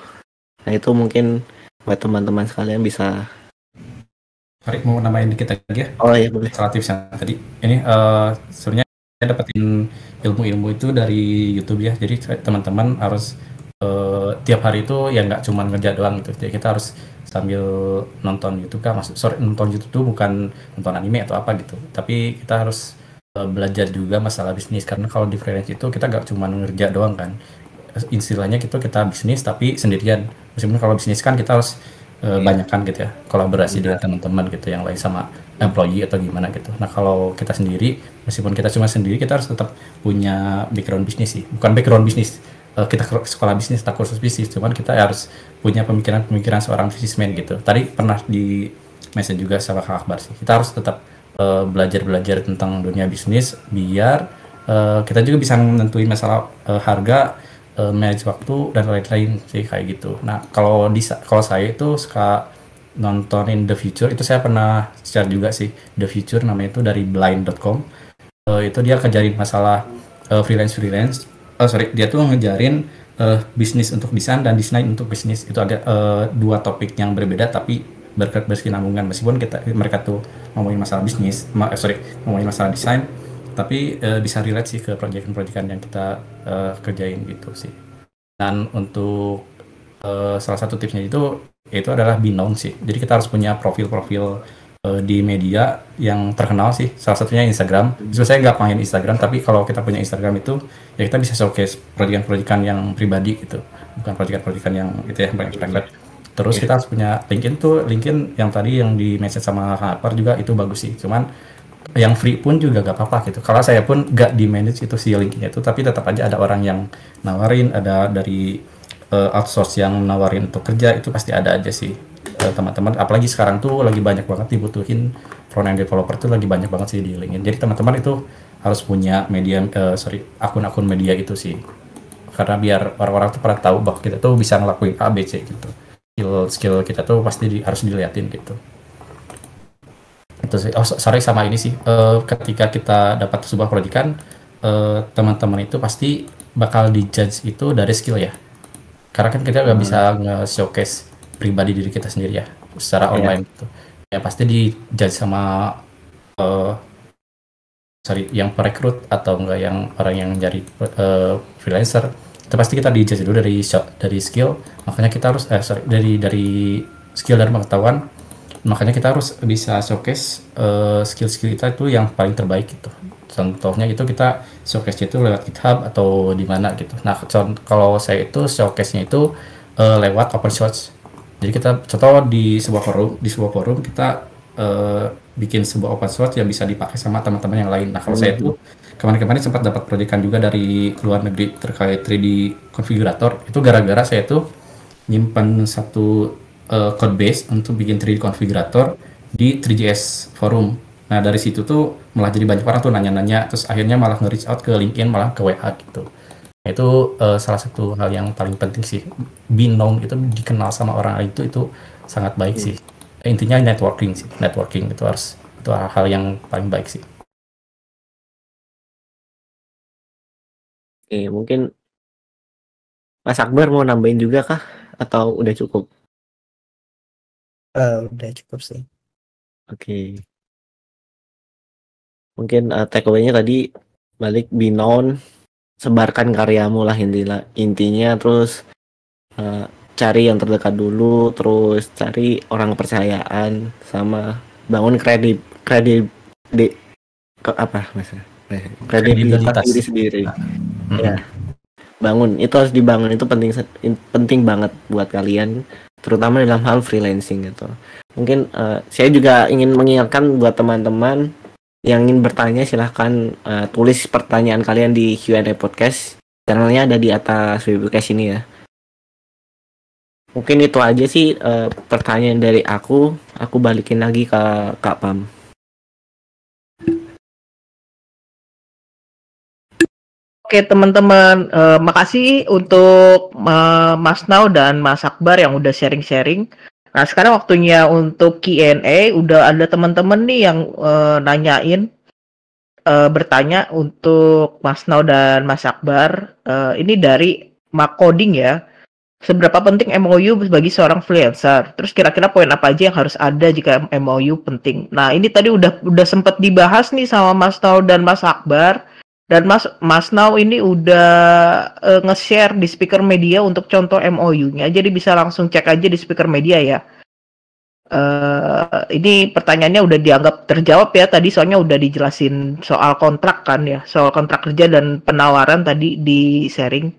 Nah itu mungkin buat teman-teman sekalian bisa. Farid mau nambahin dikit lagi ya? Oh iya boleh. Salah tips yang tadi. Ini sebenarnya saya dapetin ilmu-ilmu itu dari YouTube ya. Jadi teman-teman harus tiap hari itu ya nggak cuma ngerja doang gitu. Jadi kita harus sambil nonton YouTube kan. Nonton YouTube itu bukan nonton anime atau apa gitu. Tapi kita harus belajar juga masalah bisnis, karena kalau di freelance itu kita nggak cuma ngerja doang kan. Istilahnya gitu kita bisnis tapi sendirian. Meskipun kalau bisnis kan kita harus banyak kan gitu ya, kolaborasi dengan teman-teman gitu yang lain sama employee atau gimana gitu. Nah kalau kita sendiri, meskipun kita cuma sendiri, kita harus tetap punya background bisnis sih. Bukan background bisnis, kita sekolah bisnis atau kursus bisnis, cuman kita harus punya pemikiran seorang businessman gitu. Tadi pernah di message juga sama Kak Akbar sih, kita harus tetap belajar tentang dunia bisnis biar kita juga bisa menentuin masalah harga, manage waktu dan lain-lain sih kayak gitu. Nah kalau saya itu suka nontonin The Future, itu saya pernah share juga sih The Future, namanya itu dari blind.com. Itu dia ngejarin masalah freelance. Dia tuh ngejarin bisnis untuk desain dan desain untuk bisnis. Itu agak dua topik yang berbeda tapi berkesinambungan, meskipun mereka tuh ngomongin masalah bisnis, ngomongin masalah desain, tapi bisa relate sih ke proyekan-proyekan yang kita kerjain gitu sih. Dan untuk salah satu tipsnya itu adalah be known sih. Jadi kita harus punya profil-profil di media yang terkenal sih. Salah satunya Instagram. Justru saya nggak main Instagram, tapi kalau kita punya Instagram itu ya kita bisa showcase proyekan-proyekan yang pribadi gitu, bukan proyekan-proyekan yang itu ya banyak private. Terus kita harus punya LinkedIn yang tadi yang di message sama Kak Akbar juga itu bagus sih. Cuman yang free pun juga gak apa-apa gitu. Kalau saya pun gak di manage itu si linknya itu, tapi tetap aja ada orang yang nawarin, ada dari outsource yang nawarin untuk kerja, itu pasti ada aja sih teman-teman. Apalagi sekarang tuh lagi banyak banget dibutuhin front-end developer tuh lagi banyak banget sih di LinkedIn. Jadi teman-teman itu harus punya akun-akun media itu sih. Karena biar orang-orang tuh pada tahu bahwa kita tuh bisa ngelakuin A, B, C gitu. Skill kita tuh pasti harus diliatin gitu. Itu sih. Oh sorry, sama ini sih, ketika kita dapat sebuah proyekan, teman-teman itu pasti bakal dijudge itu dari skill ya, karena kan kita nggak bisa nge-showcase pribadi diri kita sendiri ya secara online gitu. Ya pasti dijudge sama yang perekrut atau enggak yang orang yang jadi freelancer. Itu pasti kita dijudge dulu dari skill, makanya kita harus dari skill dan pengetahuan. Makanya kita harus bisa showcase skill-skill kita itu yang paling terbaik gitu. Contohnya itu kita showcase itu lewat GitHub atau di mana gitu. Nah, kalau saya itu showcase-nya itu lewat open source. Jadi kita contoh di sebuah forum kita bikin sebuah open source yang bisa dipakai sama teman-teman yang lain. Nah, kalau saya itu kemarin sempat dapat proyekan juga dari luar negeri terkait 3D konfigurator. Itu gara-gara saya tuh nyimpan satu code base untuk bikin 3D konfigurator di 3JS forum. Nah dari situ tuh malah jadi banyak orang tuh nanya-nanya, terus akhirnya malah nge-reach out ke LinkedIn, malah ke WA gitu. Nah, itu salah satu hal yang paling penting sih. Be known itu, dikenal sama orang itu sangat baik sih. Intinya networking itu hal yang paling baik sih. Oke, mungkin Mas Akbar mau nambahin juga kah? Atau udah cukup? Udah cukup sih. Oke. Mungkin takeaway-nya tadi balik be known, sebarkan karyamu lah intinya, terus cari yang terdekat dulu, terus cari orang kepercayaan, sama bangun di apa maksudnya? Kredibilitas diri sendiri. Ya, bangun itu harus dibangun, itu penting banget buat kalian, terutama dalam hal freelancing gitu. Mungkin saya juga ingin mengingatkan buat teman-teman yang ingin bertanya, silahkan tulis pertanyaan kalian di Q&A podcast. Channelnya ada di atas webcast ini ya. Mungkin itu aja sih pertanyaan dari aku. Aku balikin lagi ke Kak Pam. Oke teman-teman, makasih untuk Mas Nau dan Mas Akbar yang udah sharing-sharing. Nah sekarang waktunya untuk Q&A. Udah ada teman-teman nih yang nanyain, bertanya untuk Mas Nau dan Mas Akbar. Ini dari Mark Coding ya. Seberapa penting MOU bagi seorang freelancer? Terus kira-kira poin apa aja yang harus ada jika MOU penting? Nah ini tadi udah sempat dibahas nih sama Mas Nau dan Mas Akbar. Dan Mas Nau ini udah nge-share di speaker media untuk contoh MOU-nya. Jadi bisa langsung cek aja di speaker media ya. Ini pertanyaannya udah dianggap terjawab ya tadi, soalnya udah dijelasin soal kontrak kan ya. Soal kontrak kerja dan penawaran tadi di sharing.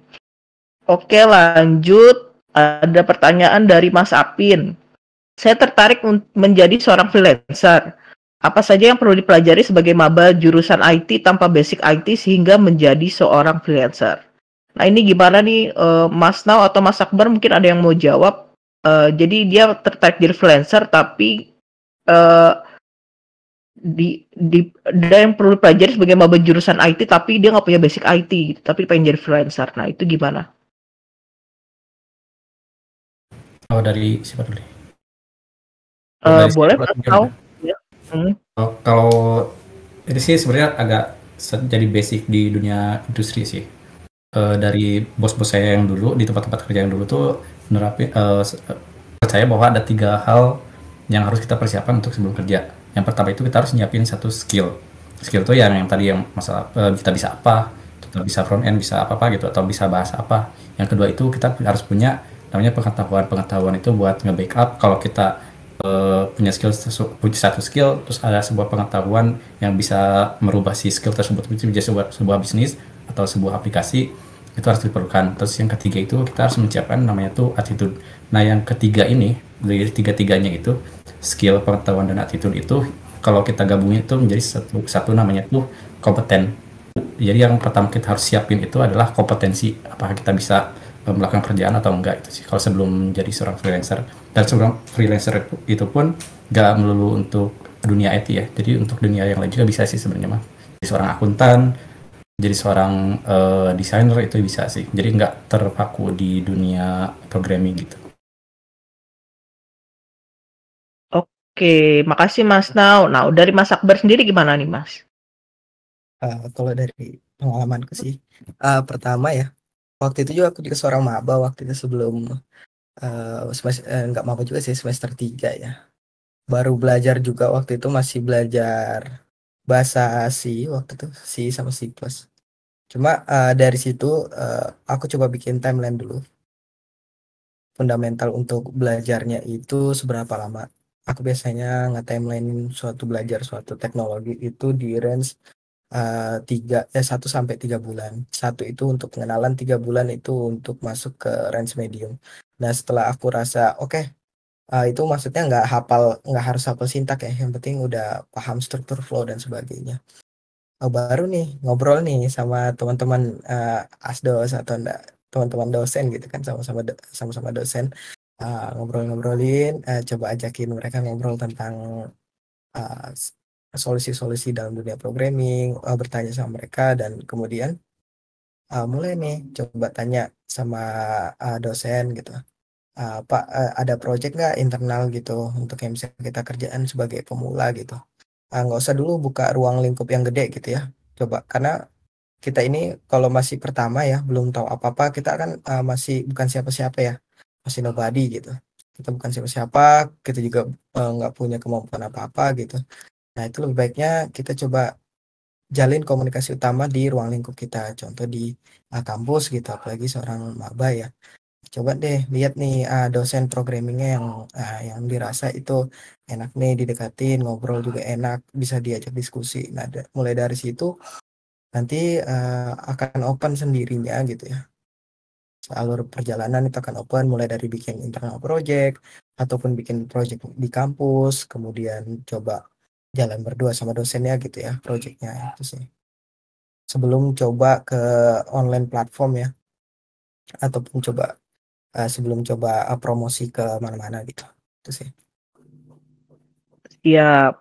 Oke lanjut. Ada pertanyaan dari Mas Apin. Saya tertarik menjadi seorang freelancer. Apa saja yang perlu dipelajari sebagai maba jurusan IT tanpa basic IT sehingga menjadi seorang freelancer? Nah ini gimana nih Mas Nau atau Mas Akbar, mungkin ada yang mau jawab. Jadi dia tertarik jadi freelancer tapi dia yang perlu dipelajari sebagai maba jurusan IT tapi dia nggak punya basic IT gitu, tapi pengen jadi freelancer. Nah itu gimana? Oh dari siapa dulu? Boleh Mas Nau. Kalau itu sih sebenarnya agak jadi basic di dunia industri sih. Dari bos-bos saya yang dulu di tempat-tempat kerja yang dulu tuh nerapin percaya bahwa ada 3 hal yang harus kita persiapkan untuk sebelum kerja. Yang pertama itu kita harus nyiapin satu skill. Skill itu yang tadi yang masalah kita bisa apa, kita bisa front end, bisa apa gitu, atau bisa bahasa apa. Yang kedua itu kita harus punya namanya pengetahuan itu buat nge-backup kalau kita punya satu skill, terus ada sebuah pengetahuan yang bisa merubah si skill tersebut menjadi sebuah bisnis atau sebuah aplikasi, itu harus diperlukan. Terus yang ketiga itu kita harus menyiapkan namanya tuh attitude. Nah yang ketiga ini, dari tiga-tiganya itu, skill, pengetahuan, dan attitude itu kalau kita gabungin itu menjadi satu namanya tuh kompeten. Jadi yang pertama kita harus siapin itu adalah kompetensi, apakah kita bisa melakukan kerjaan atau enggak, itu sih kalau sebelum jadi seorang freelancer. Dan seorang freelancer itu pun nggak melulu untuk dunia IT ya, jadi untuk dunia yang lain juga bisa sih sebenarnya mah. Jadi seorang akuntan, jadi seorang desainer itu bisa sih, jadi nggak terpaku di dunia programming gitu. Oke, makasih Mas Nau. Nah dari Mas Akbar sendiri gimana nih Mas? Kalau dari pengalamanku sih, pertama ya, waktu itu juga aku juga seorang maba waktu itu sebelum nggak maba juga sih, semester 3 ya. Baru belajar juga waktu itu, masih belajar bahasa C waktu itu, C sama C+. Cuma dari situ aku coba bikin timeline dulu. Fundamental untuk belajarnya itu seberapa lama. Aku biasanya nge-timeline belajar suatu teknologi itu di range 1 sampai 3 bulan. 1 itu untuk pengenalan, 3 bulan itu untuk masuk ke range medium. Nah setelah aku rasa oke, itu maksudnya nggak harus hafal sintak ya, yang penting udah paham struktur flow dan sebagainya. Baru nih ngobrol nih sama teman-teman asdos atau teman-teman dosen gitu kan, sama-sama dosen, ngobrolin, coba ajakin mereka ngobrol tentang solusi-solusi dalam dunia programming, bertanya sama mereka, dan kemudian mulai nih coba tanya sama dosen gitu, Pak, ada project nggak internal gitu untuk yang bisa kita kerjaan sebagai pemula gitu. Nggak usah dulu buka ruang lingkup yang gede gitu ya, coba, karena kita ini kalau masih pertama ya, belum tahu apa-apa, kita kan masih bukan siapa-siapa ya, masih nobody gitu. Kita bukan siapa-siapa, kita juga nggak punya kemampuan apa-apa gitu. Nah itu lebih baiknya kita coba jalin komunikasi utama di ruang lingkup kita, contoh di kampus gitu, apalagi seorang maba ya. coba deh lihat nih dosen programmingnya yang dirasa itu enak nih didekatin, ngobrol juga enak, bisa diajak diskusi. Nah, mulai dari situ nanti akan open sendirinya gitu ya. Alur perjalanan itu akan open mulai dari bikin internal project ataupun bikin project di kampus, kemudian coba jalan berdua sama dosennya gitu ya projectnya itu sih. Sebelum coba ke online platform ya, ataupun sebelum coba promosi ke mana-mana gitu. Itu sih. Ya.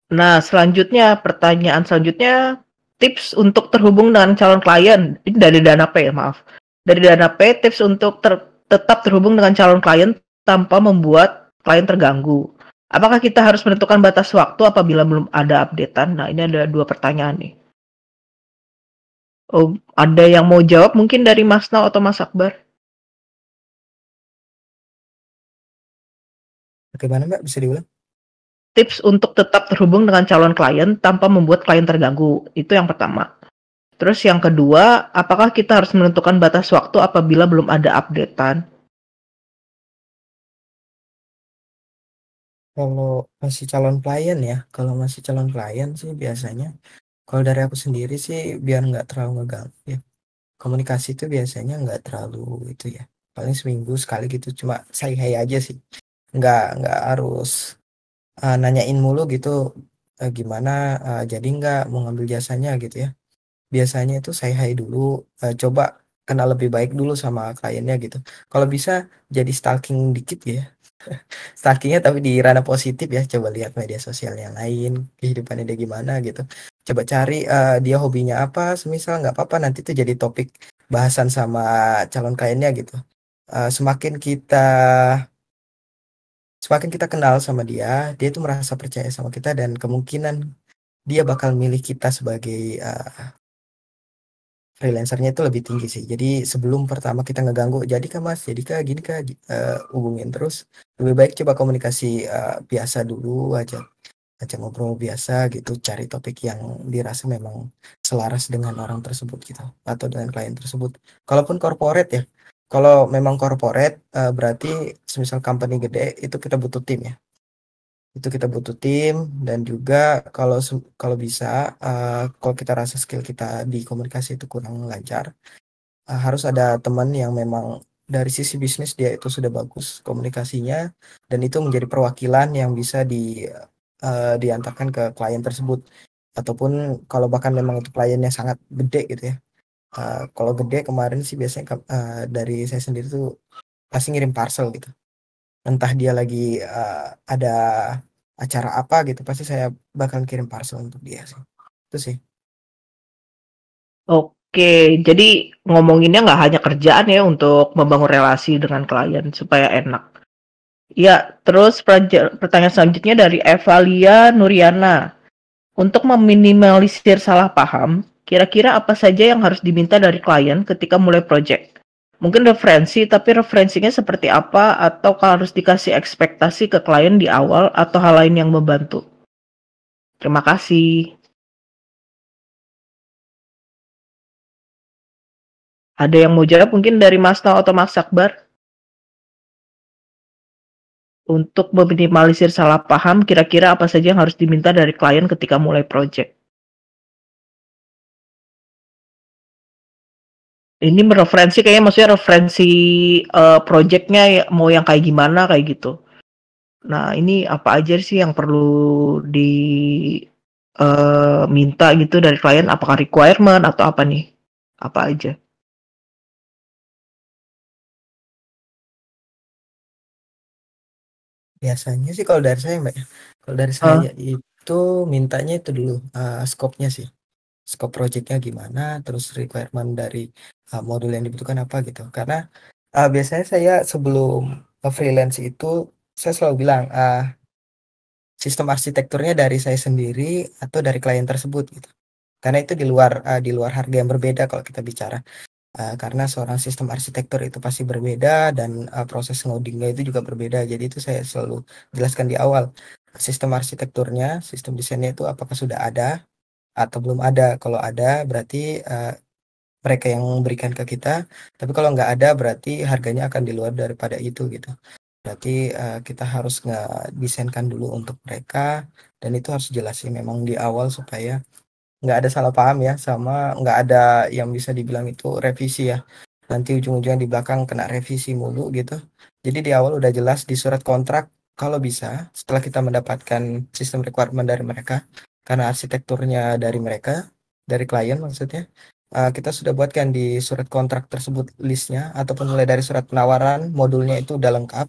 Nah, selanjutnya pertanyaan selanjutnya, tips untuk terhubung dengan calon klien. Ini dari Dana P, maaf. Dari Dana P, tips untuk tetap terhubung dengan calon klien tanpa membuat klien terganggu. Apakah kita harus menentukan batas waktu apabila belum ada updatean? Nah, ini ada 2 pertanyaan nih. Oh, ada yang mau jawab mungkin dari Mas Nau atau Mas Akbar? Bagaimana Mbak? Bisa diulang? Tips untuk tetap terhubung dengan calon klien tanpa membuat klien terganggu. Itu yang pertama. Terus yang kedua, apakah kita harus menentukan batas waktu apabila belum ada updatean? Kalau masih calon klien ya, kalau masih calon klien sih biasanya, kalau dari aku sendiri sih biar nggak terlalu ngeganggu ya. Komunikasi itu biasanya nggak terlalu itu ya. Paling seminggu sekali gitu, cuma say-hi aja sih. Nggak harus nanyain mulu gitu gimana jadi nggak mau ngambil jasanya gitu ya. Biasanya itu say-hi dulu, coba kenal lebih baik dulu sama kliennya gitu. Kalau bisa jadi stalking dikit ya. Stalkingnya tapi di ranah positif ya, coba lihat media sosial yang lain, kehidupannya dia gimana gitu. Coba cari dia hobinya apa, semisal nggak apa-apa nanti tuh jadi topik bahasan sama calon kliennya gitu. Semakin kita kenal sama dia tuh merasa percaya sama kita dan kemungkinan dia bakal milih kita sebagai freelancernya itu lebih tinggi sih. Jadi sebelum pertama kita ngeganggu, jadi kah Mas, jadi kah gini kah, hubungin terus. Lebih baik coba komunikasi biasa dulu aja, ngobrol biasa gitu, cari topik yang dirasa memang selaras dengan orang tersebut gitu, atau dengan klien tersebut. Kalaupun corporate ya, kalau memang corporate berarti semisal company gede itu kita butuh tim ya. Itu kita butuh tim dan juga kalau bisa kalau kita rasa skill kita di komunikasi itu kurang lancar, harus ada teman yang memang dari sisi bisnis dia itu sudah bagus komunikasinya dan itu menjadi perwakilan yang bisa diantarkan ke klien tersebut ataupun kalau bahkan memang itu kliennya sangat gede gitu ya. Kalau gede kemarin sih biasanya dari saya sendiri tuh pasti ngirim parcel gitu. Entah dia lagi ada acara apa gitu, pasti saya bakal kirim parcel untuk dia sih. Itu sih. Oke, jadi ngomonginnya nggak hanya kerjaan ya untuk membangun relasi dengan klien supaya enak. Ya, terus pertanyaan selanjutnya dari Evalia Nuriana. Untuk meminimalisir salah paham, kira-kira apa saja yang harus diminta dari klien ketika mulai project? Mungkin referensi, tapi referensinya seperti apa atau harus dikasih ekspektasi ke klien di awal atau hal lain yang membantu? Terima kasih. Ada yang mau jawab mungkin dari Mas Nau atau Mas Akbar? Untuk meminimalisir salah paham, kira-kira apa saja yang harus diminta dari klien ketika mulai project? Ini referensi kayaknya maksudnya referensi projectnya ya, mau yang kayak gimana kayak gitu. Nah ini apa aja sih yang perlu diminta gitu dari klien? Apakah requirement atau apa nih? Apa aja? Biasanya sih kalau dari saya Mbak ya, kalau dari saya itu mintanya itu dulu scope-nya sih. Scope project-nya gimana, terus requirement dari modul yang dibutuhkan apa gitu. Karena biasanya saya sebelum freelance itu saya selalu bilang sistem arsitekturnya dari saya sendiri atau dari klien tersebut gitu. Karena itu di luar harga yang berbeda kalau kita bicara. Karena seorang sistem arsitektur itu pasti berbeda dan proses ngodingnya itu juga berbeda. Jadi itu saya selalu jelaskan di awal. Sistem arsitekturnya, sistem desainnya itu apakah sudah ada atau belum ada. Kalau ada berarti mereka yang memberikan ke kita. Tapi kalau nggak ada berarti harganya akan di luar daripada itu gitu. Berarti kita harus nggak desainkan dulu untuk mereka, dan itu harus jelas sih memang di awal supaya nggak ada salah paham ya, sama nggak ada yang bisa dibilang itu revisi ya. Nanti ujung-ujungnya di belakang kena revisi mulu gitu. Jadi di awal udah jelas di surat kontrak, kalau bisa setelah kita mendapatkan sistem requirement dari mereka, karena arsitekturnya dari mereka, dari klien maksudnya, kita sudah buatkan di surat kontrak tersebut listnya, ataupun mulai dari surat penawaran, modulnya itu udah lengkap,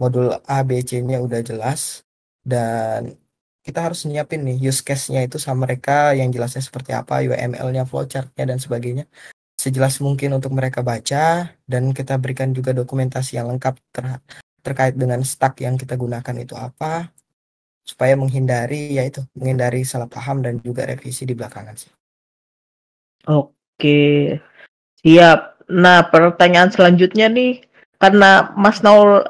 modul A, B, C-nya udah jelas, dan kita harus nyiapin nih use case-nya itu sama mereka yang jelasnya seperti apa, UML-nya, flowchart-nya, dan sebagainya. Sejelas mungkin untuk mereka baca, dan kita berikan juga dokumentasi yang lengkap terkait dengan stack yang kita gunakan itu apa, supaya menghindari salah paham dan juga revisi di belakangan sih. Oke, siap. Nah, pertanyaan selanjutnya nih, karena Mas Naul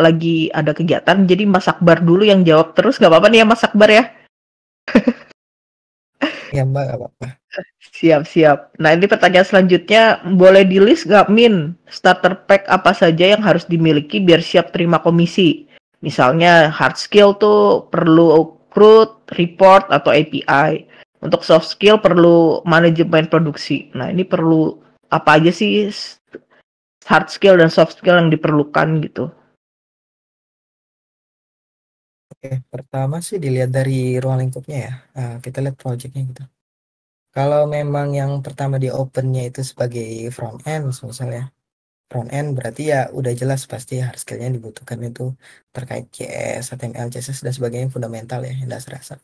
lagi ada kegiatan, jadi Mas Akbar dulu yang jawab terus, nggak apa-apa nih ya Mas Akbar ya? Ya Mbak, nggak apa-apa. Siap. Nah, ini pertanyaan selanjutnya, boleh di list nggak Min, starter pack apa saja yang harus dimiliki biar siap terima komisi? Misalnya hard skill tuh perlu CRUD, report, atau API. Untuk soft skill perlu manajemen produksi. Nah, ini perlu apa aja sih hard skill dan soft skill yang diperlukan gitu? Oke, pertama sih dilihat dari ruang lingkupnya ya. Kita lihat projectnya gitu. Kalau memang yang pertama di opennya itu sebagai front end misalnya, front end berarti ya udah jelas pasti hard skill-nya yang dibutuhkan itu terkait JS, HTML, CSS, dan sebagainya yang fundamental ya, yang dasar-dasar.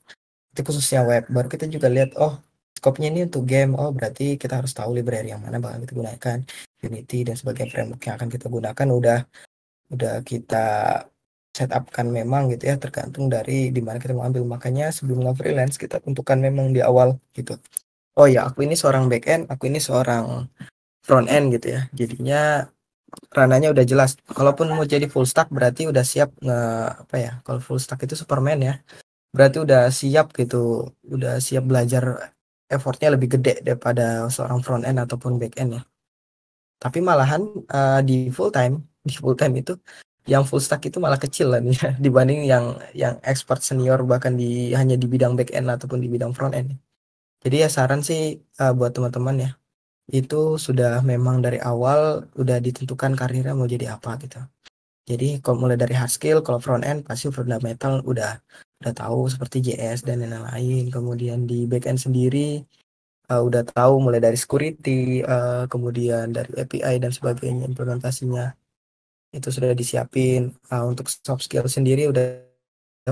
Itu khususnya web. Baru kita juga lihat, oh scope-nya ini untuk game, oh berarti kita harus tahu library yang mana bakal kita gunakan, Unity dan sebagainya, framework yang akan kita gunakan udah kita set up kan memang gitu ya, tergantung dari di mana kita mau ambil. Makanya sebelum nge-freelance kita tentukan memang di awal gitu. Oh ya, aku ini seorang back end, aku ini seorang front end gitu ya. Jadinya rananya udah jelas. Kalaupun mau jadi full stack berarti udah siap kalau full stack itu Superman ya. Berarti udah siap gitu, udah siap belajar, effortnya lebih gede daripada seorang front end ataupun back end ya. Tapi malahan di full time itu yang full stack itu malah kecil lah nih ya, dibanding yang expert senior bahkan hanya di bidang back end ataupun di bidang front end. Jadi ya saran sih buat teman-teman ya, itu sudah memang dari awal udah ditentukan karirnya mau jadi apa gitu. Jadi kalau mulai dari hard skill, kalau front end pasti fundamental udah tahu seperti JS dan lain-lain. Kemudian di back end sendiri udah tahu mulai dari security, kemudian dari API dan sebagainya, implementasinya itu sudah disiapin. Untuk soft skill sendiri udah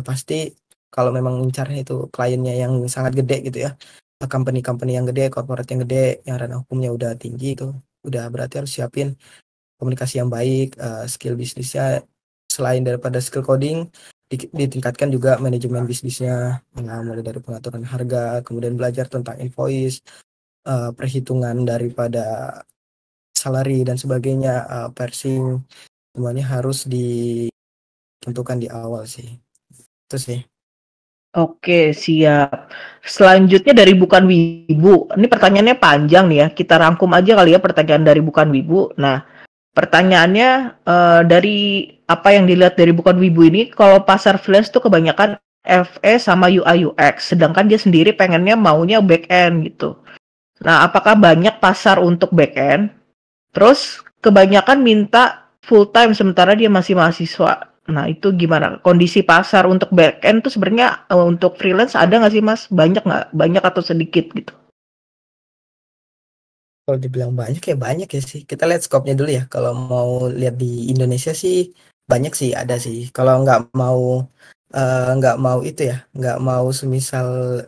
pasti, kalau memang incarnya itu kliennya yang sangat gede gitu ya, company-company yang gede, corporate yang gede, yang ranah hukumnya udah tinggi, itu udah berarti harus siapin komunikasi yang baik, skill bisnisnya selain daripada skill coding, ditingkatkan juga manajemen bisnisnya, mulai dari pengaturan harga, kemudian belajar tentang invoice, perhitungan daripada salary dan sebagainya, parsing, semuanya harus ditentukan di awal sih. Itu sih. Oke, siap. Selanjutnya dari Bukan Wibu. Ini pertanyaannya panjang nih ya. Kita rangkum aja kali ya pertanyaan dari Bukan Wibu. Nah, pertanyaannya dari apa yang dilihat dari Bukan Wibu ini, kalau pasar freelance tuh kebanyakan FE sama UI UX, sedangkan dia sendiri pengennya maunya back end gitu. Nah, apakah banyak pasar untuk back end? Terus kebanyakan minta full time sementara dia masih mahasiswa. Nah, itu gimana? Kondisi pasar untuk back end tuh sebenarnya untuk freelance ada nggak sih, Mas? Banyak nggak? Banyak atau sedikit gitu? Kalau dibilang banyak ya banyak ya sih. Kita lihat skopnya dulu ya. Kalau mau lihat di Indonesia sih banyak sih, ada sih. Kalau nggak mau itu ya, nggak mau semisal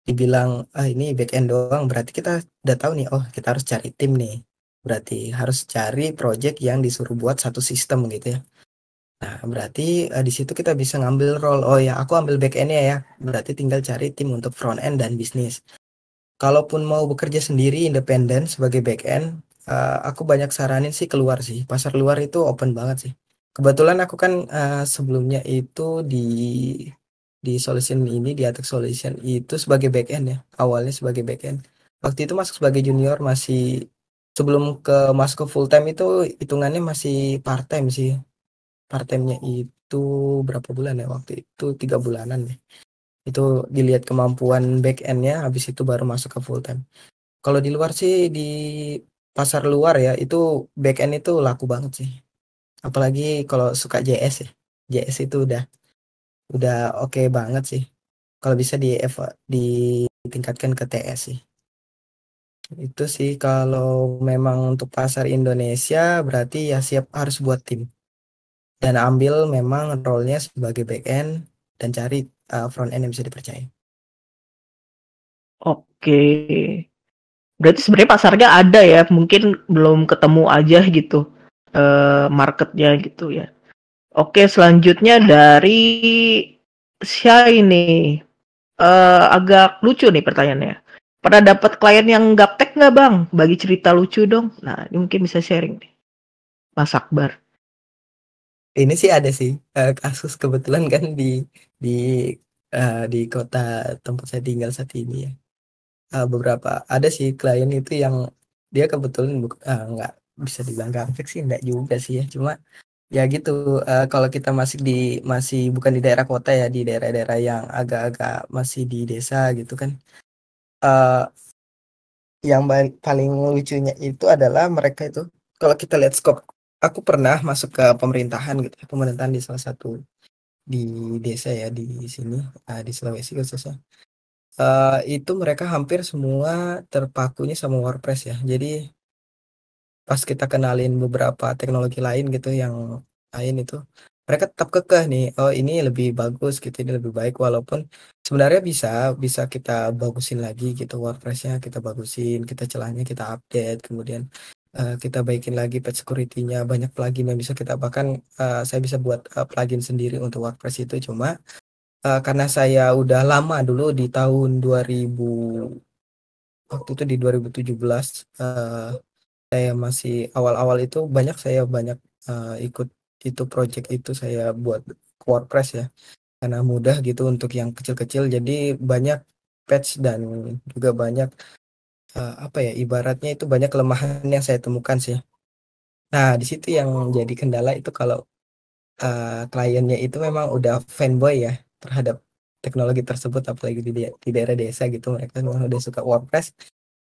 dibilang ini back end doang, berarti kita udah tahu nih, oh kita harus cari tim nih. Berarti harus cari project yang disuruh buat satu sistem gitu ya. Nah, berarti di situ kita bisa ngambil role. Oh ya, aku ambil back end-nya ya. Berarti tinggal cari tim untuk front end dan bisnis. Kalaupun mau bekerja sendiri independen sebagai back end, aku banyak saranin sih keluar sih. Pasar luar itu open banget sih. Kebetulan aku kan sebelumnya itu di Solution ini, di Attack Solution itu sebagai back end ya. Awalnya sebagai back end. Waktu itu masuk sebagai junior masih sebelum masuk ke full time itu hitungannya masih part time sih. Part time-nya itu berapa bulan ya waktu itu 3 bulanan deh. Itu dilihat kemampuan back end-nya habis itu baru masuk ke full time. Kalau di luar sih di pasar luar ya itu back end itu laku banget sih. Apalagi kalau suka JS ya. JS itu udah oke banget sih. Kalau bisa ditingkatkan ke TS sih. Itu sih kalau memang untuk pasar Indonesia berarti ya siap harus buat tim. Dan ambil memang role-nya sebagai back end dan cari front end yang bisa dipercaya. Oke. Berarti sebenarnya pasarnya ada ya, mungkin belum ketemu aja gitu marketnya gitu ya. Oke, selanjutnya dari Syai nih. Agak lucu nih pertanyaannya. Pernah dapat klien yang gaptek nggak bang? Bagi cerita lucu dong. Nah, ini mungkin bisa sharing nih, Mas Akbar. Ini sih ada sih kasus kebetulan kan di di kota tempat saya tinggal saat ini ya. Beberapa ada sih klien itu yang dia kebetulan nggak bisa dibilang gaptek sih, enggak juga sih ya. Cuma ya gitu kalau kita masih bukan di daerah kota ya, di daerah-daerah yang agak-agak masih di desa gitu kan. Yang paling lucunya itu adalah mereka itu kalau kita lihat skop, aku pernah masuk ke pemerintahan gitu ya, pemerintahan di salah satu di desa ya di sini di Sulawesi khususnya. Itu mereka hampir semua terpakunya sama WordPress ya. Jadi pas kita kenalin beberapa teknologi lain gitu yang lain itu mereka tetap kekeh nih, oh ini lebih bagus gitu, ini lebih baik, walaupun sebenarnya bisa kita bagusin lagi gitu, WordPress-nya kita bagusin, kita celahnya kita update, kemudian kita baikin lagi patch security-nya, banyak plugin yang bisa kita, bahkan saya bisa buat plugin sendiri untuk WordPress itu. Cuma karena saya udah lama dulu di tahun 2000, waktu itu di 2017 saya masih awal-awal itu saya banyak ikut itu project itu saya buat WordPress ya, karena mudah gitu untuk yang kecil-kecil, jadi banyak patch dan juga banyak apa ya, ibaratnya itu banyak kelemahan yang saya temukan sih. Nah di situ yang jadi kendala itu kalau kliennya itu memang udah fanboy ya terhadap teknologi tersebut, apalagi di daerah desa gitu, mereka memang udah suka WordPress.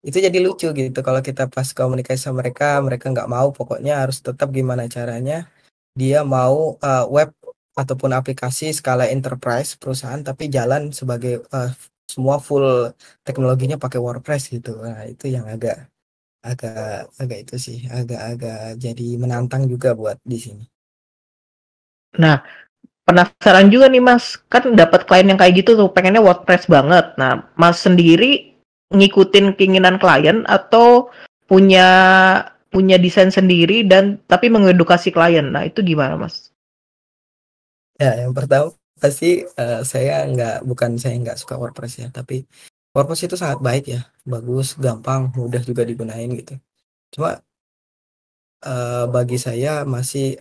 Itu jadi lucu gitu kalau kita pas komunikasi sama mereka nggak mau, pokoknya harus tetap gimana caranya dia mau web ataupun aplikasi skala enterprise perusahaan tapi jalan sebagai semua full teknologinya pakai WordPress gitu. Nah itu yang agak agak itu sih agak jadi menantang juga buat di sini. Nah, penasaran juga nih Mas, kan dapat klien yang kayak gitu tuh, pengennya WordPress banget. Nah, Mas sendiri ngikutin keinginan klien atau punya desain sendiri dan tapi mengedukasi klien. Nah, itu gimana Mas? Ya, yang pertama pasti saya nggak suka WordPress ya, tapi WordPress itu sangat baik ya, bagus, gampang, mudah juga digunain gitu. Cuma bagi saya masih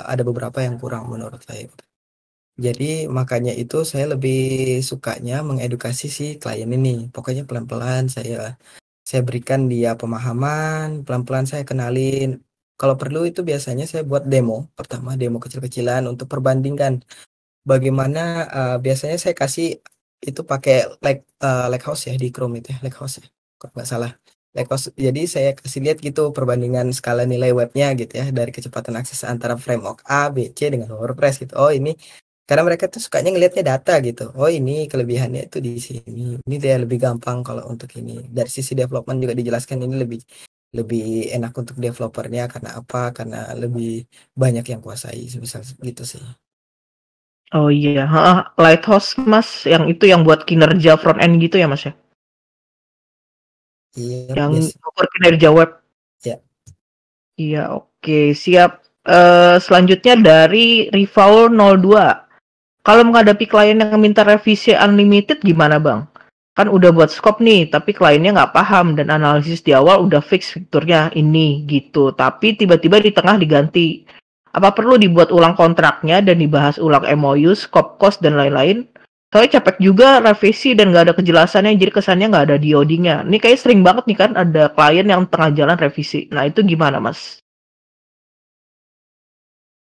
ada beberapa yang kurang menurut saya. Jadi makanya itu saya lebih sukanya mengedukasi si klien ini. Pokoknya pelan-pelan saya berikan dia pemahaman, pelan-pelan saya kenalin. Kalau perlu itu biasanya saya buat demo, pertama demo kecil-kecilan untuk perbandingkan bagaimana. Biasanya saya kasih itu pakai Lighthouse ya, di Chrome itu ya, Lighthouse ya, kalau nggak salah. Lighthouse. Jadi saya kasih lihat gitu perbandingan skala nilai webnya gitu ya, dari kecepatan akses antara framework A, B, C dengan WordPress gitu. Oh ini karena mereka tuh sukanya ngelihatnya data gitu. Oh ini kelebihannya itu di sini. Ini dia lebih gampang kalau untuk ini. Dari sisi development juga dijelaskan ini lebih enak untuk developernya karena apa? Karena lebih banyak yang kuasai, sebesar gitu sih. Oh iya, Lighthouse Mas, yang itu yang buat kinerja front end gitu ya Mas ya? Iya, Yang ukur kinerja web. Ya. Iya, oke, siap. Selanjutnya dari Rival 02. Kalau menghadapi klien yang minta revisi unlimited gimana Bang? Kan udah buat scope nih, tapi kliennya nggak paham dan analisis di awal udah fix fiturnya ini gitu. Tapi tiba-tiba di tengah diganti. Apa perlu dibuat ulang kontraknya dan dibahas ulang MOU, scope cost dan lain-lain? Soalnya capek juga revisi dan nggak ada kejelasannya, jadi kesannya nggak ada DoD-nya. Ini kayak sering banget nih kan ada klien yang tengah jalan revisi. Nah itu gimana mas?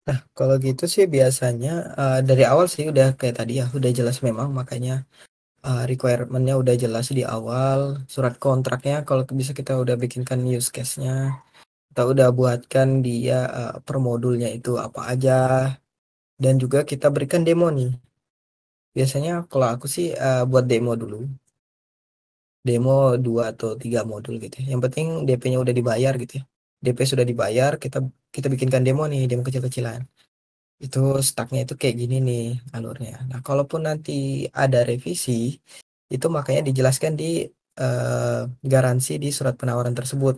Nah, kalau gitu sih biasanya dari awal sih udah kayak tadi ya, udah jelas memang, makanya requirement-nya udah jelas di awal, surat kontraknya kalau bisa kita udah bikinkan use case-nya, kita udah buatkan dia per modulnya itu apa aja, dan juga kita berikan demo nih. Biasanya kalau aku sih buat demo dulu, demo 2 atau 3 modul gitu ya. Yang penting DP-nya udah dibayar gitu ya. DP sudah dibayar, kita kita bikinkan demo nih, demo kecil-kecilan. Itu stucknya itu kayak gini nih alurnya. Nah, kalaupun nanti ada revisi, itu makanya dijelaskan di garansi di surat penawaran tersebut.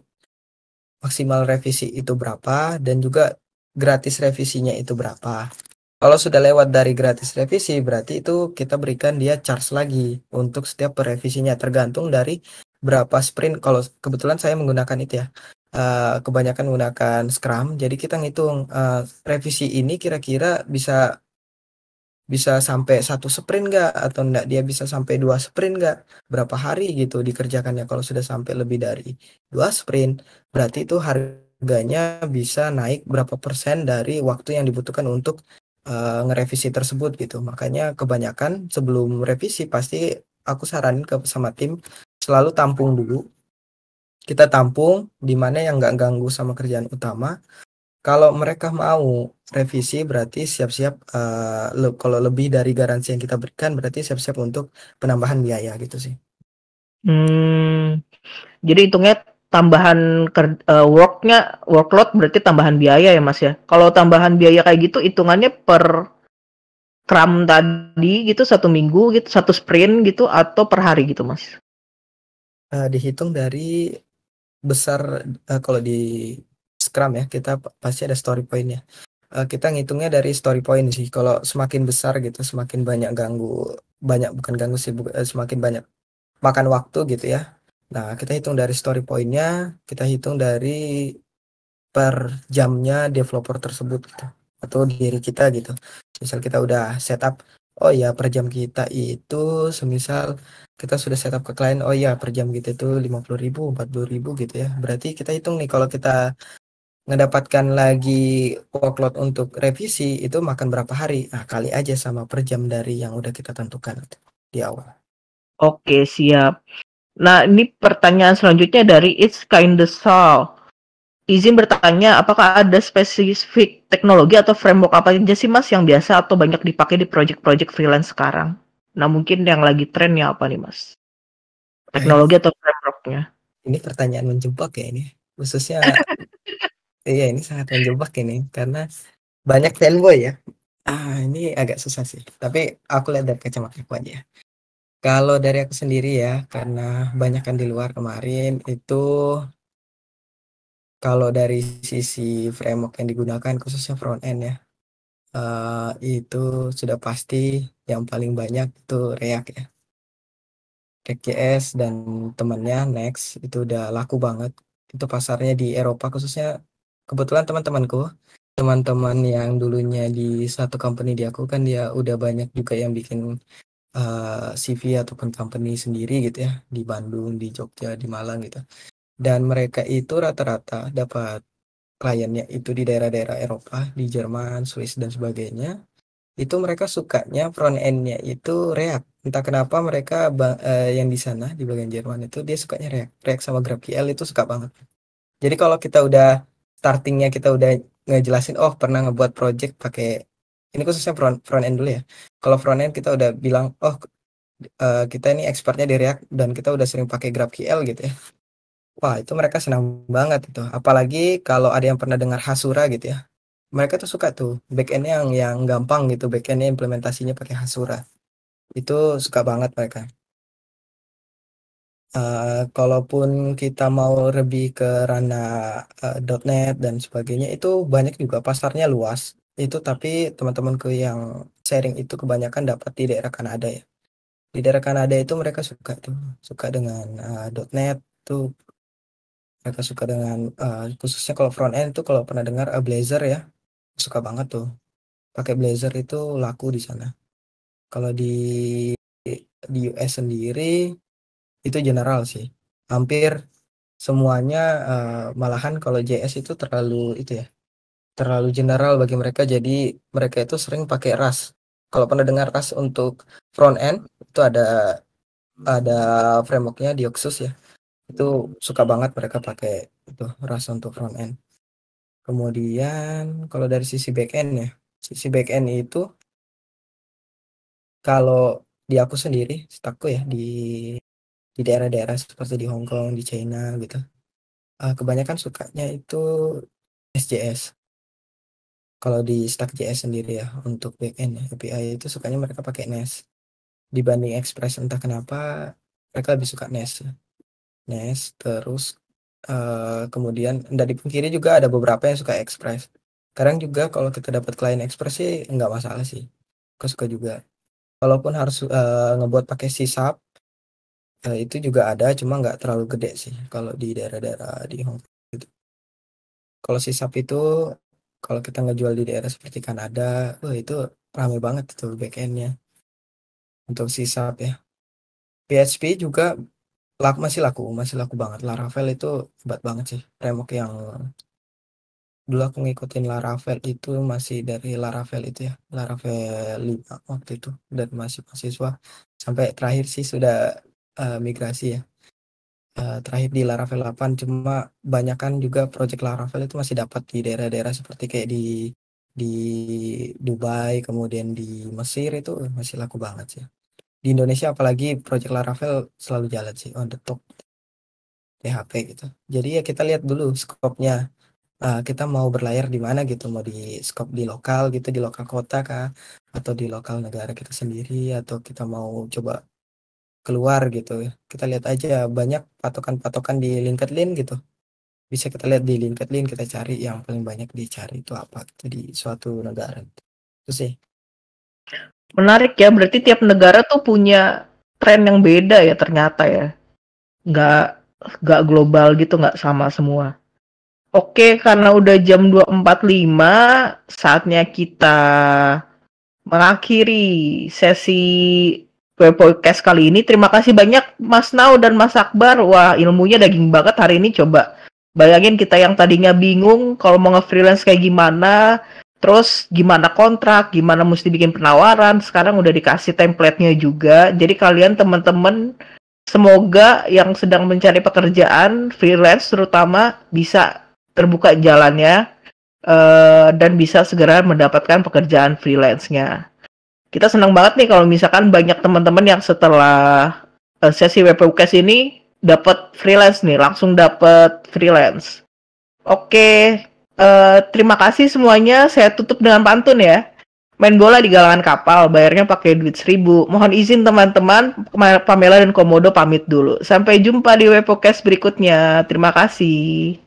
Maksimal revisi itu berapa dan juga gratis revisinya itu berapa. Kalau sudah lewat dari gratis revisi, berarti itu kita berikan dia charge lagi untuk setiap revisinya, tergantung dari berapa sprint. Kalau kebetulan saya menggunakan itu ya, kebanyakan menggunakan Scrum, jadi kita ngitung revisi ini kira-kira bisa bisa sampai 1 sprint nggak, atau enggak dia bisa sampai 2 sprint nggak, berapa hari gitu dikerjakannya. Kalau sudah sampai lebih dari 2 sprint, berarti itu harganya bisa naik berapa persen dari waktu yang dibutuhkan untuk ngerevisi tersebut gitu. Makanya kebanyakan sebelum revisi pasti aku saranin ke sama tim selalu tampung dulu. Kita tampung di mana yang nggak ganggu sama kerjaan utama. Kalau mereka mau revisi berarti siap-siap kalau lebih dari garansi yang kita berikan berarti siap-siap untuk penambahan biaya gitu sih. Jadi hitungnya tambahan workload berarti tambahan biaya ya mas ya. Kalau tambahan biaya kayak gitu hitungannya per Scrum tadi gitu 1 minggu gitu, 1 sprint gitu, atau per hari gitu mas? Dihitung dari besar, kalau di Scrum ya kita pasti ada story point-nya. Kita ngitungnya dari story point sih. Kalau semakin besar gitu, semakin banyak bukan ganggu sih, semakin banyak makan waktu gitu ya. Nah, kita hitung dari story point-nya, kita hitung dari per jamnya developer tersebut gitu, atau diri kita gitu. Misal kita udah setup, oh ya per jam kita itu semisal kita sudah setup ke klien, oh ya per jam kita itu 50.000, 40.000 gitu ya. Berarti kita hitung nih kalau kita ngedapatkan lagi workload untuk revisi itu makan berapa hari. Nah, kali aja sama per jam dari yang udah kita tentukan di awal. Oke, siap. Nah, ini pertanyaan selanjutnya dari It's Kinda Sal. Izin bertanya, apakah ada spesifik teknologi atau framework apa aja sih mas yang biasa atau banyak dipakai di project-project freelance sekarang? Nah, mungkin yang lagi trennya apa nih mas? Teknologi atau frameworknya? Ini pertanyaan menjebak ya ini. Khususnya iya ini sangat menjebak ini karena banyak fanboy ya. Ini agak susah sih. Tapi aku lihat dari kacamata aku aja. Kalau dari aku sendiri ya, karena banyak kan di luar kemarin itu, kalau dari sisi framework yang digunakan khususnya front end ya, itu sudah pasti yang paling banyak itu React ya. React.js dan temannya Next itu udah laku banget. Itu pasarnya di Eropa khususnya. Kebetulan teman-teman yang dulunya di satu company di aku kan dia udah banyak juga yang bikin CV ataupun company sendiri gitu ya, di Bandung, di Jogja, di Malang gitu. Dan mereka itu rata-rata dapat kliennya itu di daerah-daerah Eropa, di Jerman, Swiss dan sebagainya. Itu mereka sukanya front end-nya itu React. Entah kenapa mereka yang di sana di bagian Jerman itu dia sukanya React sama GraphQL itu suka banget. Jadi kalau kita udah startingnya kita udah ngejelasin, oh pernah ngebuat project pakai ini khususnya front end dulu ya. Kalau front end kita udah bilang, oh kita ini expertnya di React dan kita udah sering pakai GraphQL gitu ya. Wah itu mereka senang banget itu. Apalagi kalau ada yang pernah dengar Hasura gitu ya. Mereka tuh suka tuh backend yang gampang gitu, backendnya implementasinya pakai Hasura. Itu suka banget mereka. Kalaupun kita mau lebih ke ranah .NET dan sebagainya itu banyak juga, pasarnya luas itu, tapi teman-temanku yang sharing itu kebanyakan dapat di daerah Kanada ya. Di daerah Kanada itu mereka suka dengan .NET tuh, mereka suka dengan khususnya kalau front end itu kalau pernah dengar Blazor ya, suka banget tuh pakai Blazor, itu laku di sana. Kalau di US sendiri itu general sih. Hampir semuanya malahan kalau JS itu terlalu itu ya. Terlalu general bagi mereka, jadi mereka itu sering pakai Rust. Kalau pernah dengar Rust untuk front end, itu ada frameworknya Dioxus ya. Itu suka banget mereka pakai itu Rust untuk front end. Kemudian kalau dari sisi back end ya, sisi back end itu kalau di aku sendiri, stackku ya di daerah-daerah seperti di Hong Kong, di China gitu. Kebanyakan sukanya itu SJS. Kalau di Stack.js sendiri ya untuk backend ya, API itu sukanya mereka pakai Nest dibanding Express, entah kenapa mereka lebih suka Nest ya. Nest terus kemudian nggak dipungkiri juga ada beberapa yang suka Express. Sekarang juga kalau kita dapat klien Express sih nggak masalah sih, aku suka juga. Walaupun harus ngebuat pakai C#, itu juga ada, cuma nggak terlalu gede sih kalau di daerah-daerah di Hong Kong gitu. Kalau C# itu kalau kita ngejual di daerah seperti Kanada, itu ramai banget itu backendnya untuk C# ya. PHP juga masih laku banget. Laravel itu hebat banget sih, framework yang dulu aku ngikutin Laravel itu masih dari Laravel itu ya, Laravel 5 waktu itu, dan masih mahasiswa sampai terakhir sih sudah migrasi ya. Terakhir di Laravel 8, cuma banyakan juga project Laravel itu masih dapat di daerah-daerah seperti kayak di Dubai, kemudian di Mesir itu masih laku banget sih. Di Indonesia apalagi project Laravel selalu jalan sih on the top PHP gitu. Jadi ya kita lihat dulu skopnya. Kita mau berlayar di mana gitu, mau di skop di lokal gitu, di lokal kota kah, atau di lokal negara kita sendiri, atau kita mau coba keluar gitu ya. Kita lihat aja, banyak patokan-patokan di LinkedIn gitu. Bisa kita lihat di LinkedIn, kita cari yang paling banyak dicari itu apa gitu di suatu negara. Itu sih. Menarik ya, berarti tiap negara tuh punya tren yang beda ya ternyata ya. Nggak global gitu, nggak sama semua. Oke, karena udah jam 2.45, saatnya kita mengakhiri sesi podcast kali ini. Terima kasih banyak Mas Nau dan Mas Akbar. Wah, ilmunya daging banget hari ini. Coba bayangin kita yang tadinya bingung kalau mau nge-freelance kayak gimana, terus gimana kontrak, gimana mesti bikin penawaran, sekarang udah dikasih template-nya juga. Jadi kalian teman-teman, semoga yang sedang mencari pekerjaan freelance terutama bisa terbuka jalannya dan bisa segera mendapatkan pekerjaan freelance-nya. Kita senang banget nih kalau misalkan banyak teman-teman yang setelah sesi webcast ini dapat freelance nih, langsung dapat freelance. Oke, terima kasih semuanya. Saya tutup dengan pantun ya. Main bola di galangan kapal, bayarnya pakai duit 1.000. Mohon izin teman-teman, Pamela dan Komodo pamit dulu. Sampai jumpa di webcast berikutnya. Terima kasih.